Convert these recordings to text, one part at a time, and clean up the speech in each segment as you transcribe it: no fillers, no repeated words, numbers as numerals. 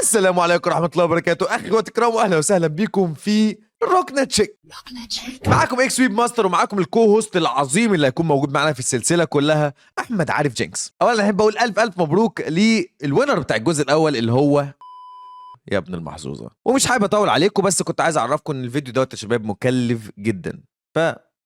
السلام عليكم ورحمة الله وبركاته، أخي وتكرم، وأهلا وسهلا بكم في ركنة تشيك. معاكم إكس ويب ماستر، ومعاكم الكو هوست العظيم اللي هيكون موجود معانا في السلسلة كلها، أحمد عارف جينكس. أولا أحب أقول ألف مبروك للوينر بتاع الجزء الأول اللي هو يا ابن المحظوظة. ومش حابب أطول عليكم، بس كنت عايز أعرفكم إن الفيديو دوت يا شباب مكلف جدا،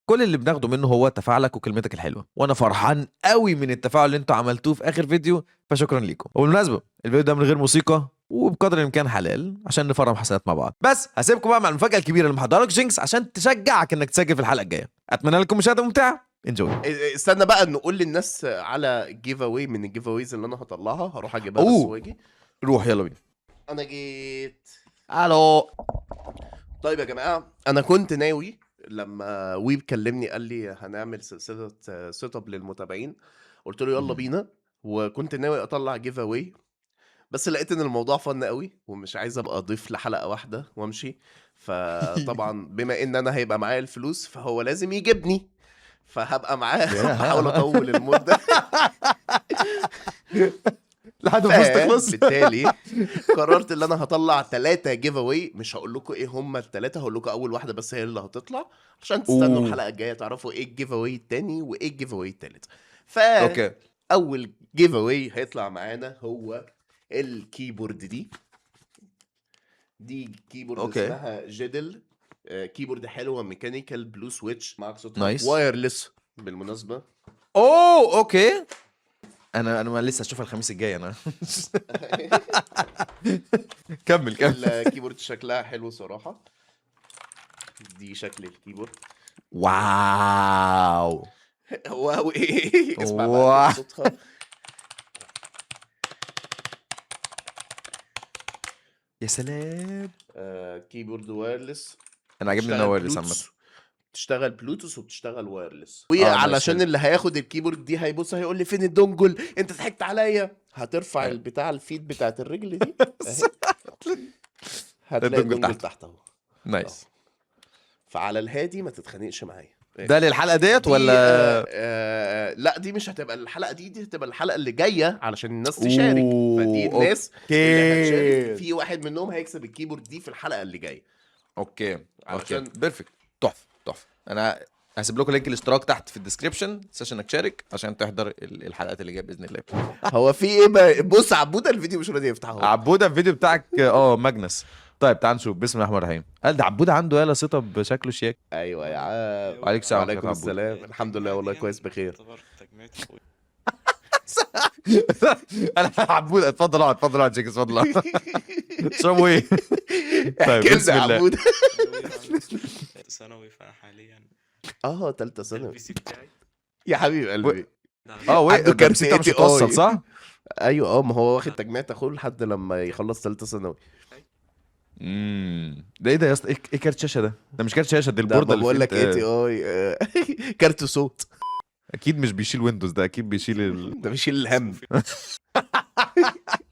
كل اللي بناخده منه هو تفاعلك وكلمتك الحلوه، وانا فرحان قوي من التفاعل اللي انتوا عملتوه في اخر فيديو، فشكرا ليكم. وبالمناسبه الفيديو ده من غير موسيقى وبقدر الامكان حلال عشان نفرم حسنات مع بعض. بس هسيبكم بقى مع المفاجاه الكبيره اللي محضرها لك جينكس عشان تشجعك انك تسجل في الحلقه الجايه. اتمنى لكم مشاهده ممتعه. انجوي. استنى بقى نقول للناس على جيف اواي من الجيف اويز اللي انا هطلعها. هروح اجيبها بس واجي. روح يلا بينا. انا جيت. الو. طيب يا جماعه، انا كنت ناوي لما ويب كلمني قال لي هنعمل سلسله سيت اب للمتابعين، قلت له يلا بينا، وكنت ناوي اطلع جيف اواي، بس لقيت ان الموضوع فن قوي ومش عايز ابقى اضيف لحلقه واحده وامشي. فطبعا بما ان انا هيبقى معايا الفلوس فهو لازم يجيبني، فهبقى معاه بحاول اطول المده لحد ما الفلوس تخلص. بالتالي قررت ان انا هطلع 3 جيف اواي. مش هقول لكم ايه هم الثلاثه، هقول لكم اول واحده بس هي اللي هتطلع عشان تستنوا الحلقه الجايه تعرفوا ايه الجيف اواي التاني وايه الجيف اواي التالت. اوكي. اول جيف اواي هيطلع معانا هو الكيبورد دي كيبورد اسمها جيدل. كيبورد حلوه ميكانيكال بلو سويتش مع صوتها نايس. وايرلس بالمناسبه. اوكي. انا ما لسه اشوفها الخميس الجاي انا. كمل. الكيبورد شكلها حلو صراحه. دي شكل الكيبورد. واو. واو ايه. اسمع بقى صوتها. يا سلام. كيبورد وايرلس. انا عاجبني ان هو وايرلس عامه. بتشتغل بلوتوث وبتشتغل وايرلس. وعلشان اللي هياخد الكيبورد دي هيبص هيقول لي فين الدونجل، انت ضحكت عليا. هترفع البتاع الفيد بتاعت الرجل دي هتلاقي الدونجل تحت اهو. نايس. فعلى الهادي ما تتخانقش معايا. ده للحلقه ديت ولا لا دي مش هتبقى الحلقه دي هتبقى الحلقه اللي جايه علشان الناس تشارك. فدي الناس اللي هتشارك في واحد منهم هيكسب الكيبورد دي في الحلقه اللي جايه. اوكي بيرفكت. تحفه. انا هسيب لكم لينك الاشتراك تحت في الديسكربشن سيشن انك تشارك عشان تحضر الحلقات اللي جايه باذن الله. هو في ايه بقى؟ بص عبوده الفيديو مش راضي يفتحه. عبوده الفيديو بتاعك ماجنس. طيب تعال نشوف. بسم الله الرحمن الرحيم. قال ده عبوده عنده يالا سيت اب شكله شيك. ايوه يا عم. وعليك السلام. وعليكم السلام. الحمد لله والله كويس بخير. انا عبوده. اتفضل اقعد جيك. اتفضل. اشربوا ايه؟ طيب بسم الله. عبوده. ثانوي فحاليا تالتة ثانوي. البي سي بتاعي يا حبيب قلبي. عنده كارت مش متوسط صح؟ ايوه ما هو واخد تجميع اخوه لحد لما يخلص ثالثه ثانوي. ده ايه ده يا اسطى؟ ايه كارت شاشه ده؟ ده مش كارت شاشه، دي البورده اللي بقول لك اي تي اي كارت صوت. اكيد مش بيشيل ويندوز، ده اكيد بيشيل ده بيشيل الهم.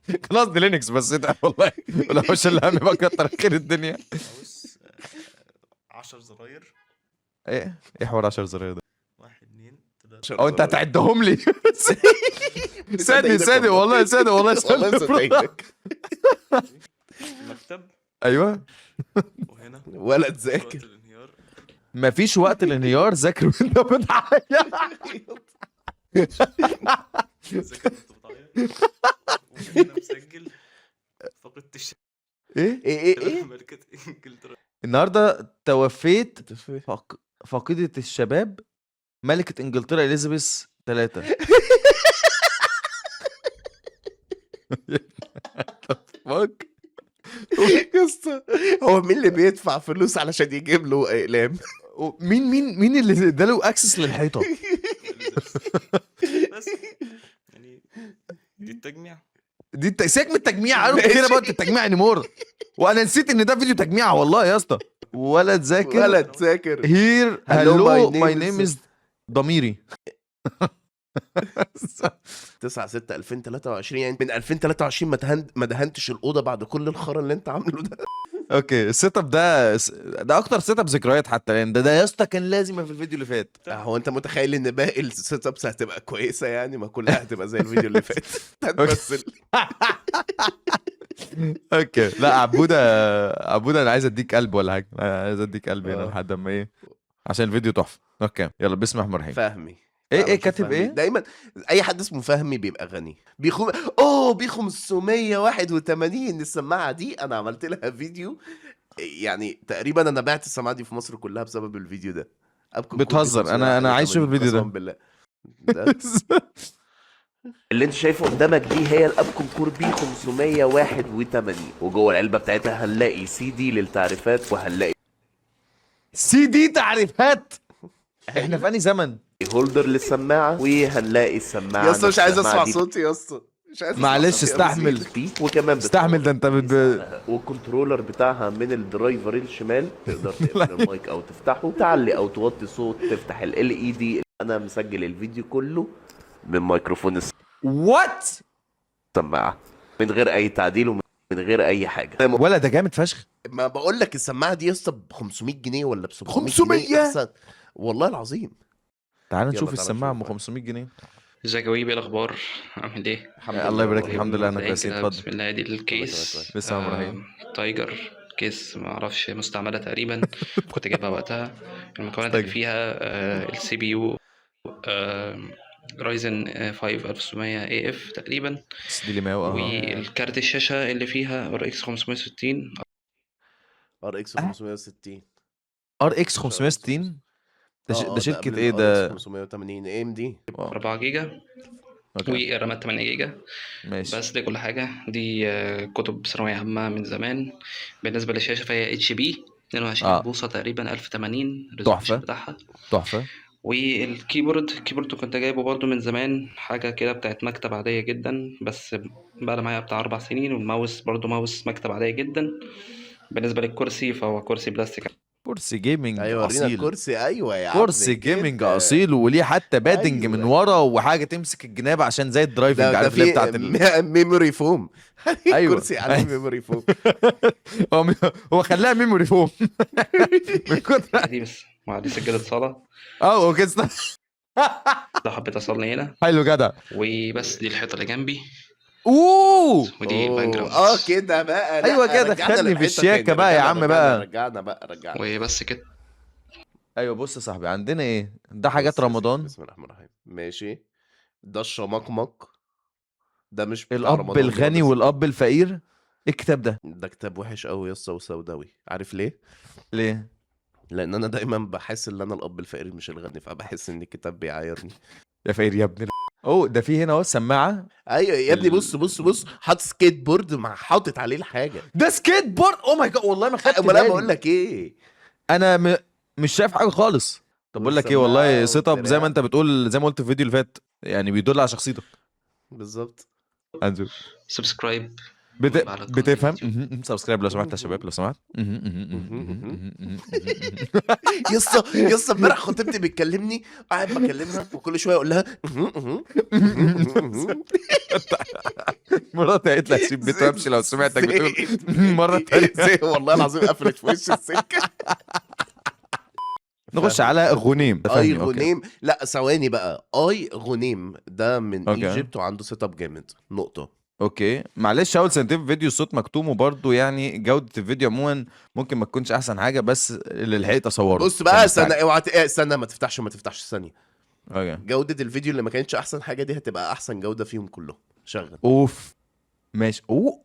كان قصدي لينكس بس ده والله. ولو مش الهم يبقى كتر خير الدنيا. ماوس 10 زراير. ايه حوار 10 زراير ده؟ 1 2 3. انت هتعدهم لي؟ صادق والله صدقك. مكتب. ايوه. وهنا ولا تذاكر. مفيش وقت الانهيار. ذاكر وانت بتعيط. ذاكر وانت بتعيط. وهنا مسجل فقدت ايه ملكة انجلترا. النهارده توفيت فقيدة الشباب ملكة انجلترا اليزابيث 3. فاك يا اسطى، هو مين اللي بيدفع فلوس علشان يجيب له اقلام؟ مين اللي اداله اكسس للحيطه؟ بس يعني دي التجميع. دي سيبك من التجميع. قالوا كتير بقى التجميع انيمور، وانا نسيت ان ده فيديو تجميع والله يا اسطى. ولا تذاكر. هير هلو ماي نيم از ضميري. 9/6/2023. يعني من 2023 ما دهنتش الاوضه بعد كل الخرا اللي انت عامله ده. اوكي. السيت اب ده اكتر سيت اب ذكريات حتى الان. ده يا اسطى كان لازم في الفيديو اللي فات. هو انت متخيل ان باقي السيت ابس هتبقى كويسه؟ يعني ما كلها هتبقى زي الفيديو اللي فات. هتمثل. اوكي لا عبوده انا عايز اديك قلب ولا حاجه، انا عايز اديك قلب هنا آه. لحد اما ايه، عشان الفيديو تحفه. اوكي يلا بسم الله الرحمن الرحيم. فهمي. ايه تعال ايه نشوف كاتب فهمي. ايه؟ دايما اي حد اسمه فهمي بيبقى غني. بي 581 السماعه دي انا عملت لها فيديو، يعني تقريبا انا بعت السماعه دي في مصر كلها بسبب الفيديو ده. ابكم كود بي بتهزر، انا عايز اشوف 581 الفيديو قسما ده. بالله. ده اللي انت شايفه قدامك دي هي الابكم كور بي 581، وجوه العلبه بتاعتها هنلاقي سي دي للتعريفات، وهنلاقي سي دي تعريفات. احنا في انهي زمن؟ هولدر للسماعه، وهنلاقي السماعه يا اسطى مش عايز نفسها اسمع دي صوتي يا اسطى، مش عايز اسمع معلش صوتي يا استحمل. بسيط. فيه، وكمان استحمل، ده انت والكنترولر بتاعها من الدرايفر الشمال، تقدر تقفل المايك او تفتحه، تعلي او توطي صوت، تفتح ال اي دي. انا مسجل الفيديو كله من ميكروفون وات. السماعه من غير اي تعديل ومن غير اي حاجه. ولا ده جامد فشخ. ما بقول لك السماعه دي يا اسطى ب 500 جنيه ولا ب 700 500 جنيه احسن، والله العظيم. تعال يلا نشوف تعالى السماعه ام نشوف. 500 جنيه. ازيك يا ويبي، ايه الاخبار؟ عامل ايه؟ الحمد الله يبارك لك، والله. الحمد لله انا زي كويسين. كده، اتفضل. بسم الله. دي الكيس كويس. بسم الله الرحمن الرحيم. تايجر كيس، ما اعرفش مستعمله تقريبا. كنت جايبها وقتها. المكونات اللي تايجر. فيها السي بي يو رايزن 5 1600 اي اف تقريبا، بس دي اللي ما هو والكارت الشاشه اللي فيها ار اكس 560 ار اكس 560. ار اكس 560. ده شركه قبل ايه الار اكس ده؟ 580 اي ام دي. 4 جيجا، اوكي ورامات 8 جيجا. ماشي. بس دي كل حاجة. دي كتب ثانوية عامة من زمان. بالنسبة للشاشة فهي اتش بي 22 اه بوصة تقريبا، 1080 الريزولوشن تحفه بتاعها. تحفه. الكيبورد كنت جايبه برضو من زمان، حاجة كده بتاعت مكتب عادية جدا، بس بقى معايا بتاع 4 سنين. والماوس برضو ماوس مكتب عادية جدا. بالنسبة للكرسي فهو كرسي بلاستيك. كرسي جيمنج ايوه ورينا اصيل. الكرسي. ايوه يا عم كرسي جيمنج كده. اصيل، وليه حتى بادنج من ايوه ورا، وحاجه تمسك الجناب عشان زي الدرايفنج، ده عارف اللي هي في بتاعت ميموري فوم. ايوه كرسي عليه ميموري فوم. هو هو خلاها ميموري فوم من كتر. دي بس دي سجادة صلاة، اه اوكي لو حبيت أصلي هنا. حلو جدع. وبس دي الحيطة اللي جنبي، اوه ودي باك جراوند. كده بقى. لا ايوه كده رجعنا دخلني في للحتة الشياكه تاني. بقى يا عم بقى. رجعنا. وبس كده. ايوه بص يا صاحبي، عندنا ايه ده؟ حاجات بص يا سيدي، رمضان. بسم الله الرحمن الرحيم. ماشي. ده الشمقمق. ده مش بتاع الاب رمضان الغني خالص. والاب الفقير. ايه الكتاب ده؟ ده كتاب وحش قوي يا اسطى وسوداوي. عارف ليه؟ ليه؟ لان انا دايما بحس ان انا الاب الفقير مش الغني، فبحس ان الكتاب بيعايرني. يا فقير يا ابن اوه ده في هنا اهو سماعه. ايوه يا ابني. بص حاطط سكيت بورد مع حاطط عليه الحاجه. ده سكيت بورد. او ماي جاد والله ما خدت امال انا بالي. بقول لك ايه. انا مش شايف حاجه خالص. طب بقول لك ايه، والله والسماعة سيت اب زي ما والدراع. انت بتقول، زي ما قلت في الفيديو اللي فات، يعني بيدل على شخصيتك. بالظبط. انزو سبسكرايب على قناة بتفهم. اليوتيوب. سبسكرايب لو سمحت يا شباب، لو سمحت. يا اسطى امبارح خطيبتي بتكلمني، قاعد بكلمها وكل شويه اقول لها مراتي قالت لي هسيب بيت وامشي لو سمعتك بتقول مره تانية. والله العظيم قفلت في وش السكه. نخش على غنيم. اي فهمي اوكي. غنيم. لا ثواني بقى. اي غنيم ده من أوكي. ايجيبت وعنده سيت اب جامد نقطه. اوكي معلش، اول سنتين في فيديو الصوت مكتوم، وبرضه يعني جوده الفيديو عموما ممكن ما تكونش احسن حاجه، بس اللي لحقت اصوره بص كان بقى مستعجل. استنى اوعى استنى ما تفتحش ثانيه. اوكي. جوده الفيديو اللي ما كانتش احسن حاجه دي هتبقى احسن جوده فيهم كلهم. شغل. اوف ماشي. اوه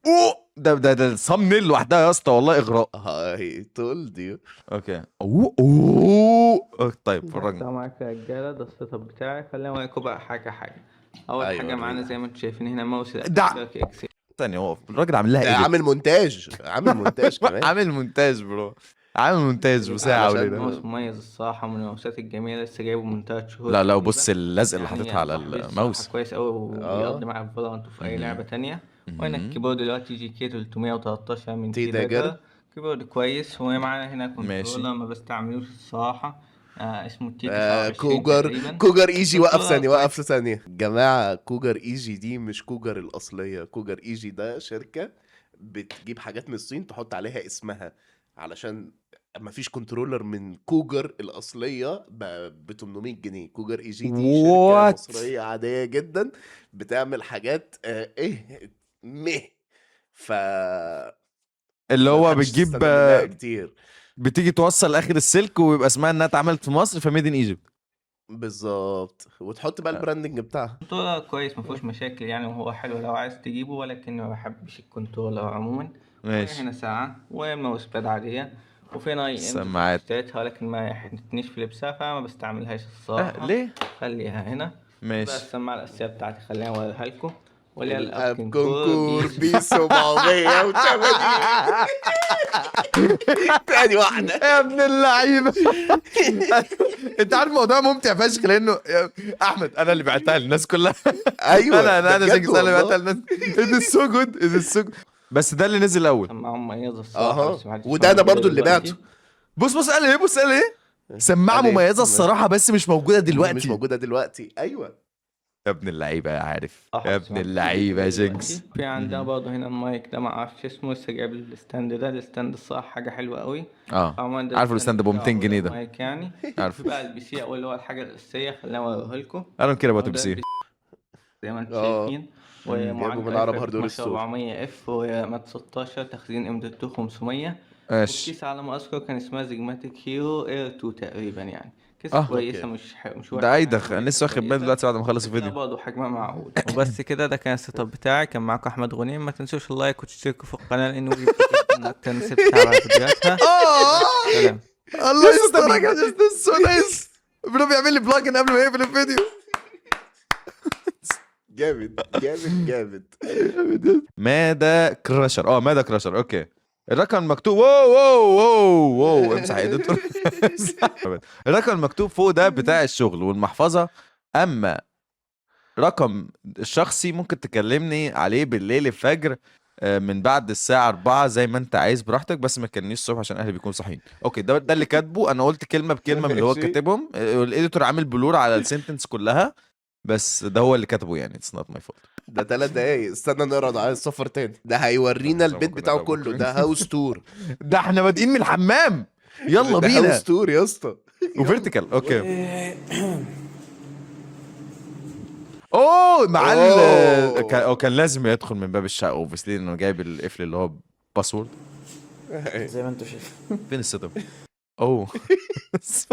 ده الصمنيل لوحدها يا اسطى، والله اغراء. هاي تولد يو. اوكي. اوه طيب فرجنا. السلام عليكم يا رجاله، ده السيت اب بتاعي. خلينا اوريكم بقى حاجه. اول أيوة، حاجه معانا ورينا. زي ما انتم شايفين هنا ماوس ده- اكس. ثانيه هو الراجل عامل لها ده ايه؟ عامل مونتاج كمان. عامل مونتاج برو، عامل مونتاج وساعه علشان وليله. ماوس مميز الصراحه، من الماوسات الجميله، لسه جايبه من 3 شهور لا تقريباً. بص اللزق اللي يعني حاططها على صاحبي الصراحة الماوس. كويس قوي، وبيقضي معايا في فالورانت وفي اي لعبه تانية. وهنا الكيبورد دلوقتي جي كي 313 من تي تي داجر. داجر. كيبورد كويس. ومعانا هنا ماشي. كنترولر ما بستعملوش الصراحه، اسمه تي 29 كوجر تقريباً. كوجر ايجي. وقف كنترولر ثانيه كويس. وقف ثانيه جماعه. كوجر ايجي دي مش كوجر الاصليه. كوجر ايجي ده شركه بتجيب حاجات من الصين تحط عليها اسمها، علشان ما فيش كنترولر من كوجر الاصليه ب 800 جنيه. كوجر ايجي دي شركه What؟ مصريه عاديه جدا بتعمل حاجات ايه ف اللي ما هو حدش بتجيب استنى منها كتير. بتيجي توصل اخر السلك ويبقى اسمها انها اتعملت في مصر فميد ان ايجيبت. بالظبط، وتحط بقى البراندنج بتاعها. كنترولر كويس مفيهوش مشاكل يعني، وهو حلو لو عايز تجيبه، ولكن ما بحبش الكنترولر عموما. ماشي. وهنا ساعة وماوس باد عادية، وفي اي ام سماعات. اشتريتها ولكن ما حدتنيش في لبسها فما بستعملهاش الصراحة. ليه؟ خليها هنا. بقى ماشي. السماعة الأساسية بتاعتي خليها أوريها لكم، واللي هي الأب الاب كونكور كونكور بي بي 780. تاني واحدة. يا ابن اللعيبه. انت عارف الموضوع ممتع فشخ لانه احمد انا اللي بعتها للناس كلها. ايوه انا ده انا بجد جينكس انا اللي بعتها والله. للناس. it is so good it is so good. بس ده اللي نزل الاول. سماعة مميزة الصراحة، اها بس محدش وده انا موجودة برضو اللي دلوقتي. بعته. بص قال ايه بص قال ايه سماعه قال إيه؟ مميزه الصراحه بس مش موجوده مش دلوقتي. موجودة دلوقتي، ايوه. يا ابن اللعيبه يا عارف صح، يا بس ابن محدش اللعيبه يا موجودة جينكس. دلوقتي. في عندنا برضه هنا المايك ده، ما اعرفش اسمه، لسه جايب لي الستاند ده. الستاند الصراحة حاجة حلوة قوي. عموما ده عارفه الستاند ابو 200 بتاعه جنيه ده. المايك يعني. عارف. في بقى البي سي او اللي هو الحاجة الأساسية، خليني أوريه لكم. I don't care about وده the PC. البي زي ما انتم اه شايفين، جايبه ومعالج من اي عرب 5 هاردوير ستور. 12400 اف ومات 16، تخزين ام دوت 2 500. ماشي. والكيسة على ما اذكر كان اسمها زيجماتيك هيرو اير 2 تقريبا يعني. كيسة اه كويسة، اوكي. مش وحشة ده يعني، ايدخ انا كويسة لسه واخد بالي كويسة. دلوقتي بعد ما اخلص لا الفيديو. برضه حجمها معقول. وبس كده، ده كان السيت اب بتاعي. كان معاكم احمد غنيم. ما تنسوش اللايك وتشتركوا في القناة لانه بيفيد جدا اكتر الناس اللي بتتابع فيديوهاتها. سلام. الله يسترك يا جينكس سو نايس. بيقول بيعمل لي بلاجن قبل ما يقفل الفيديو. جامد جامد جامد. مادا كراشر مادا كراشر اوكي. الرقم المكتوب واو امسح يا دكتور. الرقم المكتوب فوق ده بتاع الشغل والمحفظة. اما رقم الشخصي ممكن تكلمني عليه بالليل الفجر من بعد الساعة 4 زي ما انت عايز براحتك، بس ما تكلمنيش الصبح عشان اهلي بيكونوا صاحيين. اوكي ده اللي كاتبه. انا قلت كلمة بكلمة من اللي هو ماشي. كاتبهم. الاديتور عامل بلور على السنتنس كلها، بس ده هو اللي كاتبه يعني it's not my fault. ده 3 دقايق، استنى نقرا على السفر تاني. ده هيورينا البيت بتاعه كله، ده هاوس تور. ده احنا بادئين من الحمام. يلا ده بينا. هاوس تور يا اسطى. وفيرتيكال اوكي. اوه مع أوه. كان لازم يدخل من باب الشقه اوبسلي انه جايب القفل اللي هو باسورد. زي ما انتوا شايفين. فين السيت اب؟ اوه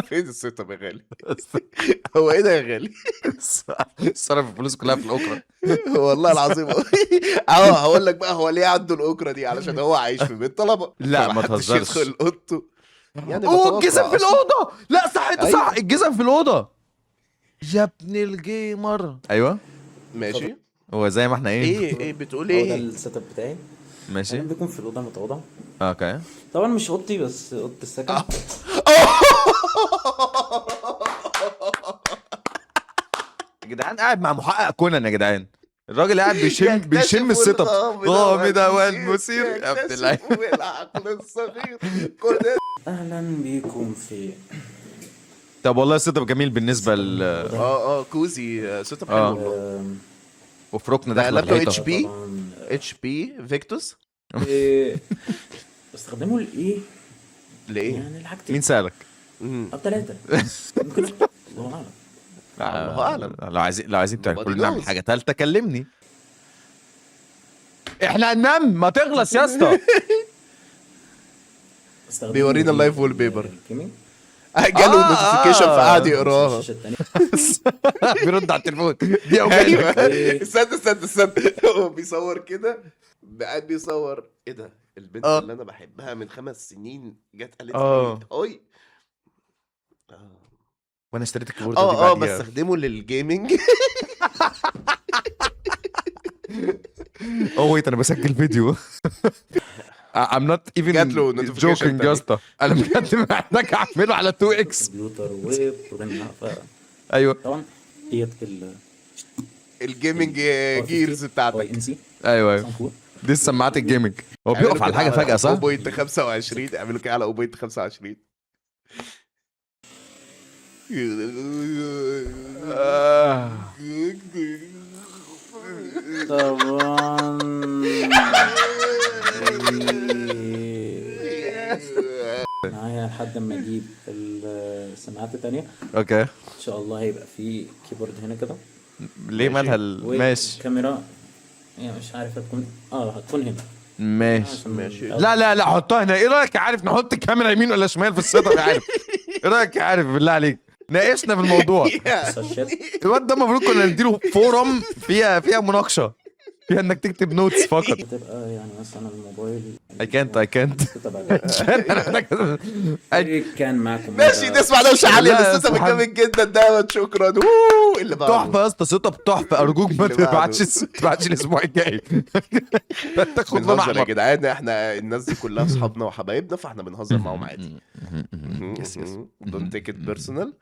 فين السيت اب يا غالي؟ هو ايه ده يا غالي؟ صرف الفلوس كلها في الاوكرا. والله العظيم. هقول لك بقى هو ليه عنده الاوكرا دي، علشان هو عايش في بيت طلبه. لا، ما فمحدش تهزرش. يدخل اوضته يعني. اوه بتوقع الجزم في أصلاً. الاوضه. لا صح انت صح أيوة. الجزم في الاوضه يا ابن الجيمر. ايوه ماشي. هو زي ما احنا ايه بتقول هو ده ايه؟ السيت اب بتاعي. ماشي انا بيكون في الاوضه متواضع. اوكي. طبعا مش اوضتي بس اوضه السكن. يا جدعان قاعد مع محقق كونان يا جدعان. الراجل قاعد بيشم السيت اب. غامض والمثير يا ابن اللعيبه. العقل الصغير كل ده. اهلا بيكم في طب والله السيت اب جميل بالنسبه كوزي سيت اب آه. حلو والله. وفي ركن ده داخل لابتوب الحيطه. اتش بي طبعا اتش بي فيكتوس. بستخدمه لايه؟ ليه؟ يعني الحاجتين مين سالك؟ او ثلاثه ممكن. الله اعلم. الله اعلم. لو عايزين Nobody كلنا نعمل knows. حاجه ثالثه كلمني. احنا هننام ما تخلص يا اسطى. بستخدمه بيورينا اللايف وول لل- بيبر. للجيمنج. جاله نوتيفيكيشن فقعد يقراها. الشاشه الثانيه بيرد على التليفون دي ايوه اوكي. استنى هو بيصور كده، قاعد بيصور ايه ده. البنت اللي انا بحبها من 5 سنين جت قالت لي هاي. وانا اشتريت الكيبورد دي بعديها. بستخدمه للجيمنج. ويت انا بسجل فيديو. I'm not even جات له notification joking يا تاني. اسطى. انا بجد محتاج اعمله على 2x. كمبيوتر وبروجرام. ايوه طبعا ديت الجيمنج جيرز بتاعتك. ان سي ايوه دي السماعات الجيمنج. هو بيقف على حاجه فجاه صح؟ 0.25 اعملوا كده على 0.25. طبعا معايا لحد ما اجيب السماعات التانية. اوكي ان شاء الله هيبقى في كيبورد هنا كده. ليه مالها ماشي. كاميرا يعني مش عارف هتكون هتكون هنا. ماشي. ماشي. لا لا لا حطها هنا. ايه رايك يا عارف نحط الكاميرا يمين ولا شمال في السيت اب يا عارف؟ ايه رايك يا عارف بالله عليك؟ ناقشنا في الموضوع. ساشات. الواد ده المفروض كنا نديله فورم فيها مناقشه، فيها انك تكتب نوتس فقط. بتبقى يعني مثلا الموبايل I can't. كان معكم ماشي نسمع دوشه عاليه لا يا للسيت اب سبحان- الجامد جدا ده، شكرا. اللي بعده تحفه يا اسطى، سيت اب تحفه. ارجوك ما اللي بعده. تبعتش الاسبوع الجاي. تاخد لون بنهزر يا احمر. جدعان، احنا الناس دي كلها اصحابنا وحبايبنا، فاحنا بنهزر معاهم عادي. يس. دونت تيك ات بيرسونال.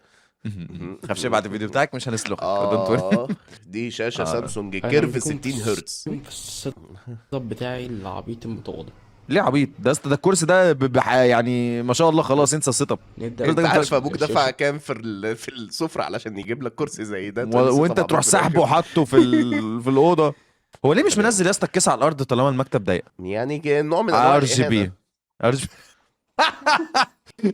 خافش بعد الفيديو بتاعك مش هنسلخك. Don't worry. دي شاشه سامسونج أهلاً كيرف بكم 60 هرتز. في السيت اب بتاعي العبيط المتواضع. ليه عبيط ده يا اسطى؟ ده الكرسي ده يعني ما شاء الله خلاص انسى السيت اب. نبدا انت عارف ابوك الشاشة. دفع كام في السفره علشان يجيب لك كرسي زي ده؟ وانت تروح سحبه وحطه في الاوضه. هو ليه مش منزل يا اسطى الكيس على الارض طالما المكتب ضيق؟ يعني نوع من انواع ار جي بي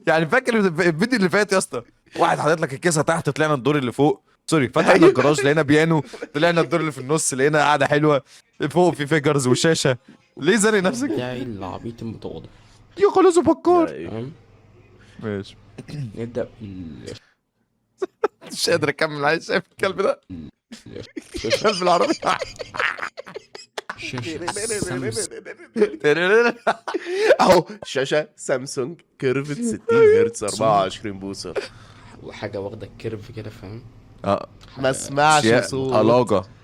يعني فاكر الفيديو اللي فات يا اسطى، واحد حاطط لك الكيسه تحت، طلعنا الدور اللي فوق، سوري فتحنا الجراج لقينا بيانو، طلعنا الدور اللي في النص لقينا قاعده حلوه، فوق في فيجرز وشاشه. ليه زانق نفسك؟ بتاعي العبيط المتواضع. يا خلاص بكار. تمام. ماشي. نبدا مش قادر اكمل. عايز شايف الكلب ده؟ الشاشه. الكلب العربي. شاشه سامسونج. اهو شاشه سامسونج كيرف 60 هرتز 24 بوصه. وحاجه واخده الكيرف كده فاهم. اه ما اسمعش صوت.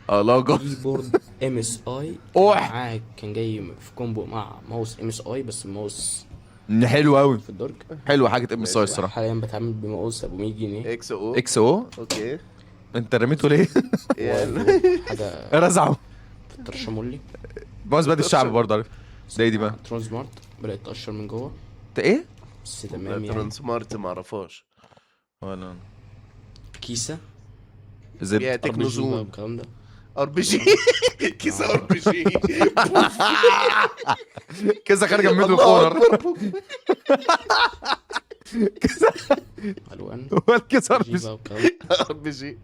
الاجا كيبورد ام اس اي. اوح. معاه كان جاي في كومبو مع ماوس ام اس اي، بس الماوس حلو قوي. في الدرج. حلو حاجه ام اس اي الصراحه. حاليا بتعامل بماوس ابو 100 جنيه. اكس او. اكس او. اوكي. انت رميته ليه؟ حاجه رزعه. في الترشمولي. ماوس بادي الشعب برضه عارف. زي دي بقى. ترون سمارت بدات تقشر من جوه انت ايه؟ بس تمام يعني. تران سمارت ما اعرفهاش. ولا كيسه زد. يا RGB بقى تكنوزون والكلام ده. ار بي جي. كيسه ار بي جي. كذا خارجه من الله الكورنر. أكبر. الوان هو الكسر RGB بقى والكلام ده. ار بي جي.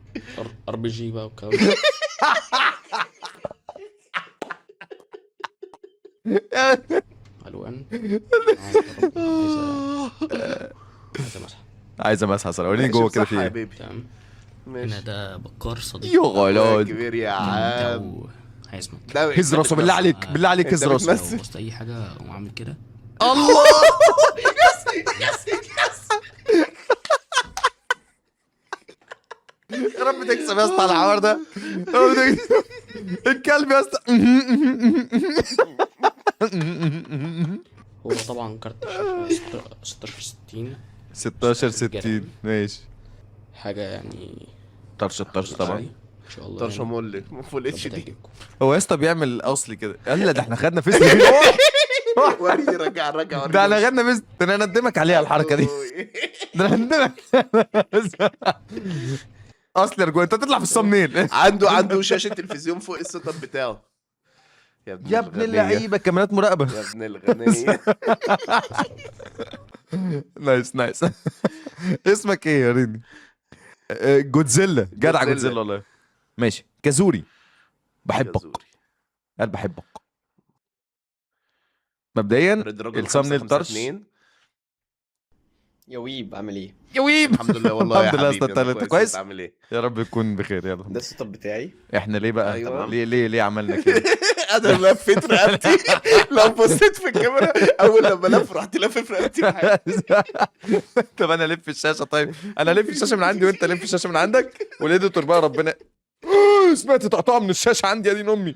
ار بي جي بقى والكلام ده. الوان. عايزه مسح. عايزه مسحه صراحه. وريني جوه كده في يا ايه. حبيبي. تمام. ماشي. هنا ده بكار صديق. يا غلاد. كبير يا عم. لو هيسمع ده هز راسه بالله عليك، بالله عليك هز انت راسه. بتمثل. لو وسط اي حاجه اقوم عامل كده. الله. يا رب تكسب يا اسطى على الحوار ده. يا رب تكسب. الكلب يا اسطى. هو طبعا كارت شاشه 1660. 16 60 ماشي. حاجه يعني طرش طبعا. ان شاء الله طرشه يعني. مولي فول اتش ربنا دي. يعجبكم. هو يا اسطى بيعمل اصلي كده. لا ده احنا خدنا فيس. وريني رجع رجع. ده انا خدنا فيس. ده انا ندمك عليها الحركه دي. ده انا ندمك. اصلي ارجو انت تطلع في الصمنيل. عنده شاشه تلفزيون فوق السيت اب بتاعه. يا ابن الغنية. اللعيبه كاميرات مراقبه. يا ابن الغنية. نايس. اسمك ايه يا ريني؟ جودزيلا. جدع جودزيلا. جودزيلا والله. ماشي. كازوري. بحبك. كازوري. قال بحبك. مبدئيا ريد راجل الثامنيل 552. طرش. يا ويب عامل ايه؟ يا ويب. الحمد لله والله يا الحمد لله حبيبي. أستاذ أنا طارق. كويس؟ أنت عامل ايه؟ يا رب يكون بخير. يلا ده السيت اب بتاعي. احنا ليه بقى؟ أيوة. ليه عملنا كده؟ انا لفيت رقبتي. لو بصيت في الكاميرا اول لما لف رحت لافف رقبتي معاك. طب انا الف الشاشه. طيب انا الف الشاشه من عندي وانت لف الشاشه من عندك، والاديتور بقى ربنا. سمعت تقطع من الشاشه عندي يا دين امي.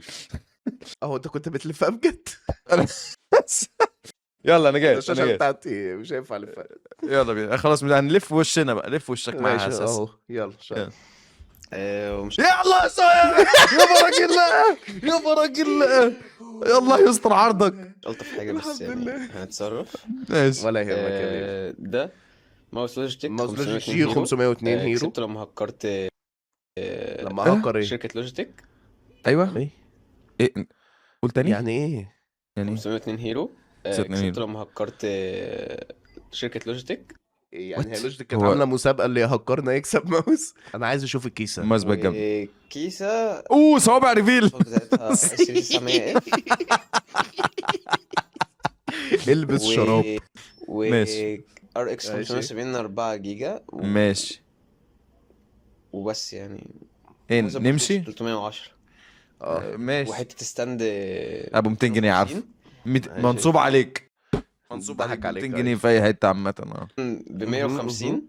اهو انت كنت بتلفها بجد؟ يلا انا جاي. الشاشه بتاعتي مش هينفع الفها. يلا بينا خلاص. هنلف وشنا بقى. لف وشك معاها ماشي اساس. اهو يلا شغل. ومش يلا يا صايع. يا برك الله. يا برك الله. الله يستر عرضك. الطف حاجه بس يعني هنتصرف. ماشي. ولا يهمك يا بيه. ده ماوس لوجيتك ماوس لوجيتك جي 502 هيرو. كسبته لما هكرت لما هكر ايه؟ شركه لوجيتك ايوه. ايه؟ ايه قول تاني. يعني ايه؟ يعني 502 هيرو. 502 كسبته لما هكرت شركه لوجيتك يعني هي What؟ لوجيتك كانت هو- عامله مسابقه اللي يهكرنا يكسب ماوس. انا عايز اشوف الكيسه. ماوس باك جنب. كيسة اوه صوابع ريفيل. بتاعتها اس 900 اف البس شراب. و ماشي. ار اكس ماشي. 570 4 جيجا ماشي. وبس يعني. ايه وهذا نمشي؟ بلوتوث 310 ماشي. وحته ستاند ابو 200 جنيه عارف. ماشي. منصوب عليك. منصوب ضحك عليك ب عليك، 200 أيوة. جنيه في اي حته عامه. ب 150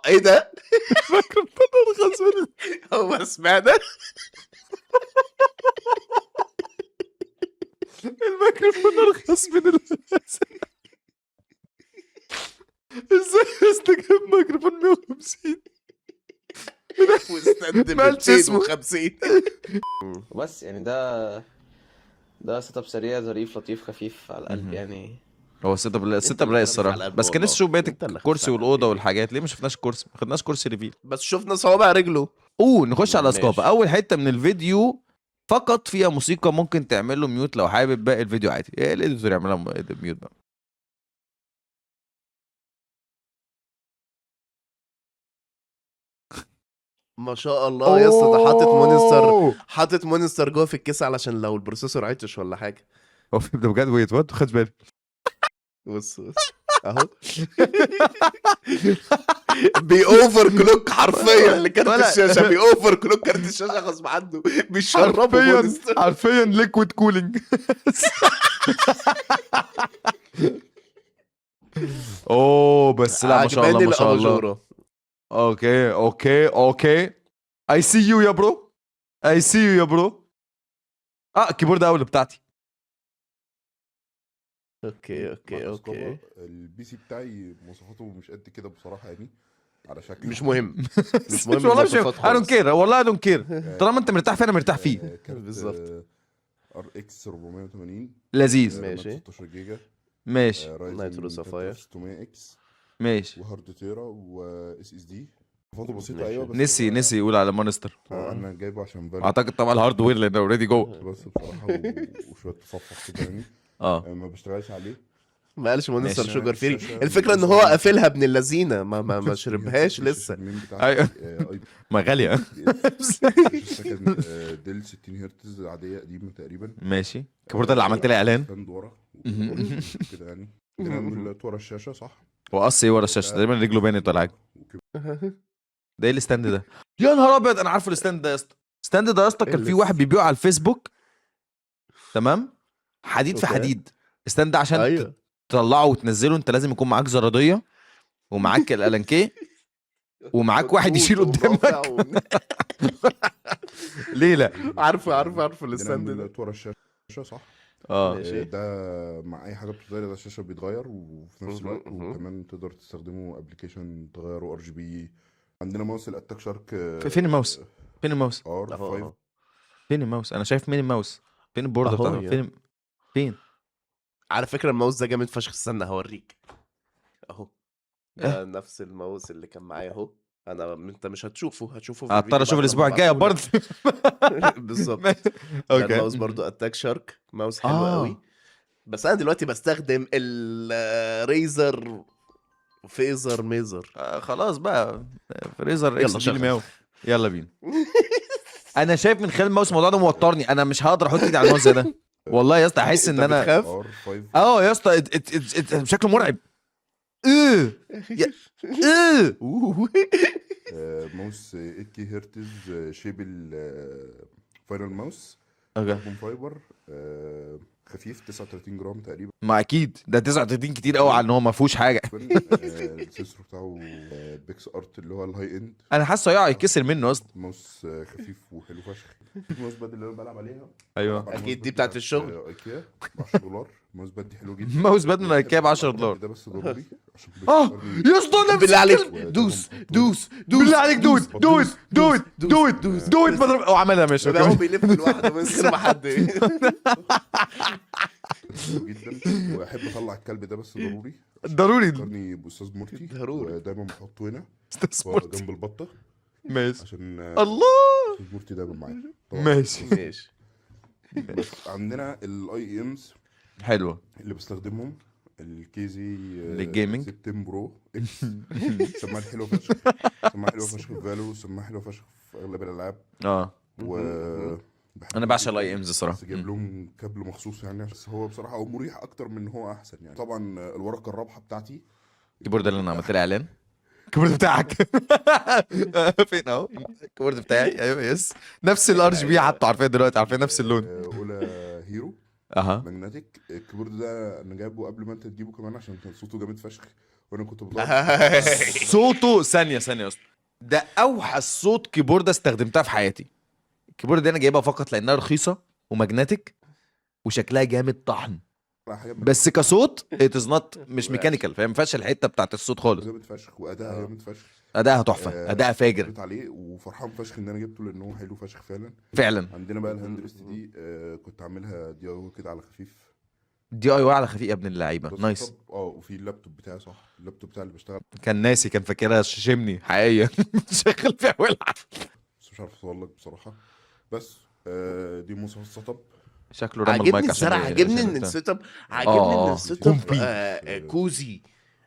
ايه ده؟ الميكروفون ارخص من هو سمعنا. الميكروفون ارخص من ازاي استجاب ميكروفون 150 واستند ب مالش اسمه. 250. وبس يعني ده سيت اب سريع ظريف لطيف خفيف على القلب يعني. هو السيت اب اللي رايق خفيف الصراحه، على قلبه بس كان والله. نفسي اشوف بقيه انت اللي الكرسي خفيف على والاوضه قلبي. والحاجات. ليه ما شفناش كرسي؟ ما خدناش كرسي ريفيل. بس شفنا صوابع رجله. نخش على ماشي. اسكابا. اول حته من الفيديو فقط فيها موسيقى، ممكن تعمل له ميوت لو حابب. باقي الفيديو عادي. ايه الاديتور يعملها ميوت بقى. ما شاء الله يا اسطى، ده حاطط مونستر جوه في الكيس علشان لو البروسيسور عطش ولا حاجه. هو ده بجد؟ ويت وات؟ خدش بالي. بص اهو. بيوفر كلوك حرفيا لكارت ولا- الشاشه. بيوفر كلوك كارت الشاشه غصب عنه. بيشربوا مونستر. حرفيا ليكويد كولينج. اوه بس لا ما شاء الله عجباني ما شاء الله. الاباجوره. اوكي اي سي يو يا برو. اي سي يو يا برو. الكيبورد اول بتاعتي. اوكي. البي سي بتاعي مواصفاته مش قد كده بصراحه يعني، على شكل مش مهم. مش مهم والله مش المواصفات اي دونت خالص. كير. والله اي دونت كير. طالما انت مرتاح فيه انا مرتاح فيه. بالظبط. ار اكس 480 لذيذ. ماشي. 16 جيجا ماشي نايترو سافاير. 600 اكس ماشي. وهارد تيرا واس اس دي. مواصفاته بسيطه ماشي. ايوه بس نسي يقول على مونستر. انا جايبه عشان فاليو اعتقد طبعا الهاردوير لان اوريدي جوه. بس بصراحه وشويه تصفح كده يعني. ما بشتغلش عليه. ما قالش مونستر ماشي. شوجر فري. الفكره ان هو قافلها ابن اللذينه. ما شربهاش لسه. أيوة. ما غاليه. سكن ديل 60 هرتز عاديه قديمه تقريبا. ماشي. الكيبورد اللي عملت لي اعلان. ستاند ورا كده يعني. عندنا ورا الشاشه صح. وقص ايه ورا الشاشه؟ تقريبا رجله بانت ولا حاجه. ده ايه الستاند ده؟ يا نهار ابيض انا عارفه الستاند ده يا اسطى. الستاند ده يا اسطى كان في واحد بيبيعه على الفيسبوك. تمام. حديد في أوكي. حديد. الستاند ده عشان ايوه. تطلعه وتنزله انت لازم يكون معاك زراديه ومعاك الالانكيه ومعاك واحد يشيل قدامك. ليه لا؟ عارفه الستاند ده. ورا الشاشه صح. ماشي. ده مع اي حاجه بتتغير ده الشاشه بيتغير وفي نفس الوقت وكمان تقدر تستخدمه ابلكيشن تغيره ار جي بي. عندنا ماوس الاتاك شارك. فين الماوس؟ فين الماوس؟ ار 5 فين الماوس؟ انا شايف مين الماوس؟ فين البورده أهو بتاعته؟ يعني. فين؟ على فكره الماوس ده جامد فشخ. استنى هوريك اهو. ده نفس الماوس اللي كان معايا اهو. انت مش هتشوفه في اضطر الفيديو اشوف بعد الاسبوع لما الجاي ابعتهولك. برضه. بالظبط. ده اوكي. الماوس برضو اتاك شارك. ماوس حلو قوي. بس انا دلوقتي بستخدم الريزر فيزر ميزر. خلاص بقى. فريزر يلا اكس جي شغل. ماو. يلا بينا. انا شايف من خلال الماوس الموضوع ده موترني. انا مش هقدر احط ايدي على الماوس زي ده. والله يا اسطى احس ان انت انا بتخاف؟ ار 5 يا اسطى شكله مرعب. ماوس 8 هرتز شيب الفاينل ماوس. اوكي. كربون فايبر خفيف 39 جرام تقريبا. ما اكيد ده 39 كتير قوي على ان هو ما فيهوش حاجه. السنسور بتاعه بيكس ارت اللي هو الهاي اند. انا حاسه هيقع يتكسر منه اصلا. ماوس خفيف وحلو فشخ. الماوس باد اللي انا بلعب عليها ايوه. اكيد دي بتاعت الشغل. ايكيا ب 10 دولار. الماوس باد دي حلو جدا. ماوس باد من ايكيا ب 10 دولار. ده بس ضروري عشان يا اسطى انا بالله عليك مسكت- دوس بالله عليك دوت بضرب وعملها ماشي. ده هو اوكي. بيلف لوحده من غير ما حد. حلو جدا. واحب اطلع الكلب ده بس ضروري. ضروري. فكرني باستاذ مرتي. ضروري. ودايما بحطه هنا استثمرت. جنب البطه ماشي. عشان الله. استاذ مرتي دايما معايا. ماشي. ماشي. بس عندنا الاي امز حلوه. اللي بستخدمهم الكيزي للجيمنج. 16 برو اكس. سماعه حلوه فشخ، سماعه حلوه فشخ في فالو، سماعه حلوه فشخ في اغلب الالعاب. اه و انا بعشق الاي امز الصراحه. بس جايب لهم كابل مخصوص يعني، بس هو بصراحه هو مريح اكتر من ان هو احسن يعني. طبعا الورقه الرابحه بتاعتي الكيبورد اللي انا عملت لي اعلان، الكيبورد بتاعك فين اهو الكيبورد بتاعي. ايوه يس، نفس الار جي بي حتى، عارفين دلوقتي، عارفين نفس اللون. اولى هيرو اها ماجنتيك. الكيبورد ده انا جايبه قبل ما انت تجيبه كمان عشان كان صوته جامد فشخ، وانا كنت بدور. صوته ثانيه يا اسطى، ده اوحش صوت كيبورد استخدمتها في حياتي. الكيبورد دي انا جايبها فقط لانها رخيصه وماجنتيك وشكلها جامد طحن، بس كصوت ات از نوت مش ميكانيكال، فاهم؟ ما فيهاش الحته بتاعت الصوت خالص. جامد فشخ واداء جامد فشخ. اداءها تحفه، اداء فاجر قريت عليه وفرحان فشخ ان انا جبته لان هو حلو فشخ فعلا. فعلا. عندنا بقى الهاند ريست دي كنت عاملها دي اي كده على خفيف. دي اي واي على خفيف يا ابن اللعيبه، بس نايس. طب وفي اللابتوب بتاعي، صح، اللابتوب بتاعي اللي بشتغل، كان ناسي، كان فاكرها شمني حقيقيه شغال فيها ولع. بس مش عارف اصور لك بصراحه. بس دي مواصفات السيت اب. شكله رمى عاجبني المايك عشان الزرع، عاجبني ان السيت اب، عاجبني ان السيت اب كوزي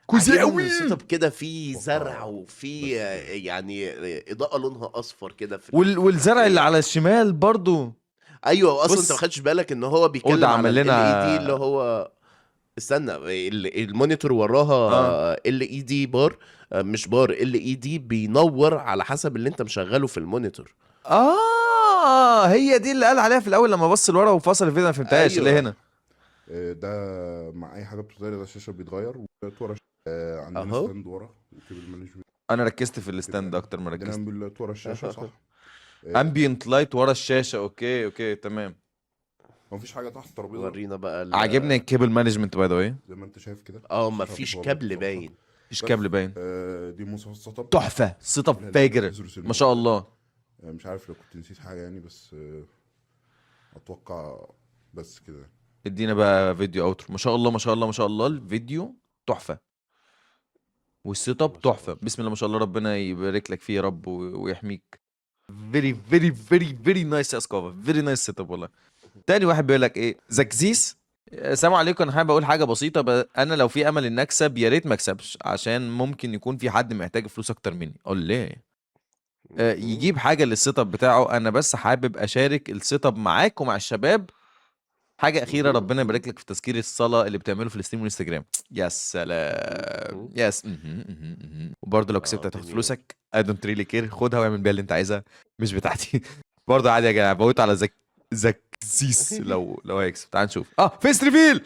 كوزي عاجبني قوي. ان السيت اب كده فيه زرع وفيه يعني اضاءه لونها اصفر كده في والزرع اللي على الشمال برضو. ايوه اصلا بص، انت ما خدتش بالك ان هو بيتكلم أوضة على عمل ال لنا- LED اللي هو استنى المونيتور وراها LED بار، مش بار LED بينور على حسب اللي انت مشغله في المونيتور. هي دي اللي قال عليها في الاول لما بص لورا وفصل الفيديو، انا ما فهمتهاش أيوة. اللي هنا. ده مع اي حاجه بتتغير، ده الشاشه بيتغير ورا. عندنا أهو. ستاند ورا وكيبل مانجمنت. انا ركزت في الستاند اكتر ما عندنا ركزت. امبيلات ورا الشاشه، صح. امبيانت لايت ورا الشاشه. اوكي تمام. مفيش حاجه تحت الترابيزه ورينا بقى عاجبني الكيبل مانجمنت باي ذا واي. زي ما انت شايف كده. مفيش كابل باين. مفيش كابل باين. دي مواصفات السيت اب. تحفه، سيت اب فاجر ما شاء الله. مش عارف لو كنت نسيت حاجه يعني، بس اتوقع بس كده. ادينا بقى فيديو اوترو. ما شاء الله ما شاء الله ما شاء الله، الفيديو تحفه والسيت اب تحفه. بسم الله ما شاء الله، ربنا يبارك لك فيه يا رب ويحميك. فيري نايس يا اسكافا، فيري نايس سيت اب والله. تاني واحد بيقول لك ايه، زكزيس، السلام عليكم، انا حابب اقول حاجه بسيطه. انا لو في امل ان اكسب يا ريت ما اكسبش، عشان ممكن يكون في حد محتاج فلوس اكتر مني. قول ليه يجيب حاجه للسيت اب بتاعه. انا بس حابب اشارك السيت اب معاك ومع الشباب. حاجه اخيره، ربنا يبارك لك في تذكير الصلاه اللي بتعمله في الستريم والانستجرام. يا سلام يس. وبرضه لو كسبت هتاخد جميل. فلوسك. I don't really care، خدها واعمل بيها اللي انت عايزها، مش بتاعتي. برضه عادي يا جماعه، بوت على زكزيس لو هيكسب. تعال نشوف. فيس ريفيل.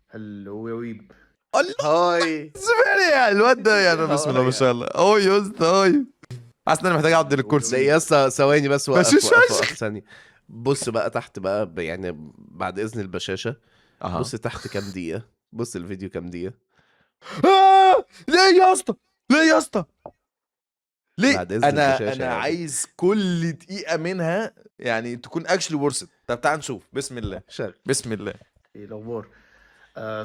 هلو يا ويب. هاي زبالة الواد ده يعني، بسم الله ما شاء الله. يا اسطى حاسس ان انا محتاج اقعد الكرسي. يا اسطى ثواني بس، بشوش وقف ثانيه. بص بقى تحت بقى يعني بعد اذن البشاشه. بص تحت كام دقيقه، بص الفيديو كام دقيقه. ليه يا اسطى، ليه يا اسطى، ليه؟ بعد إذن انا الشاشة يعني. عايز كل دقيقه منها يعني تكون اكشلي ورثت. طب تعال نشوف. بسم الله شغل. بسم الله. ايه الاخبار؟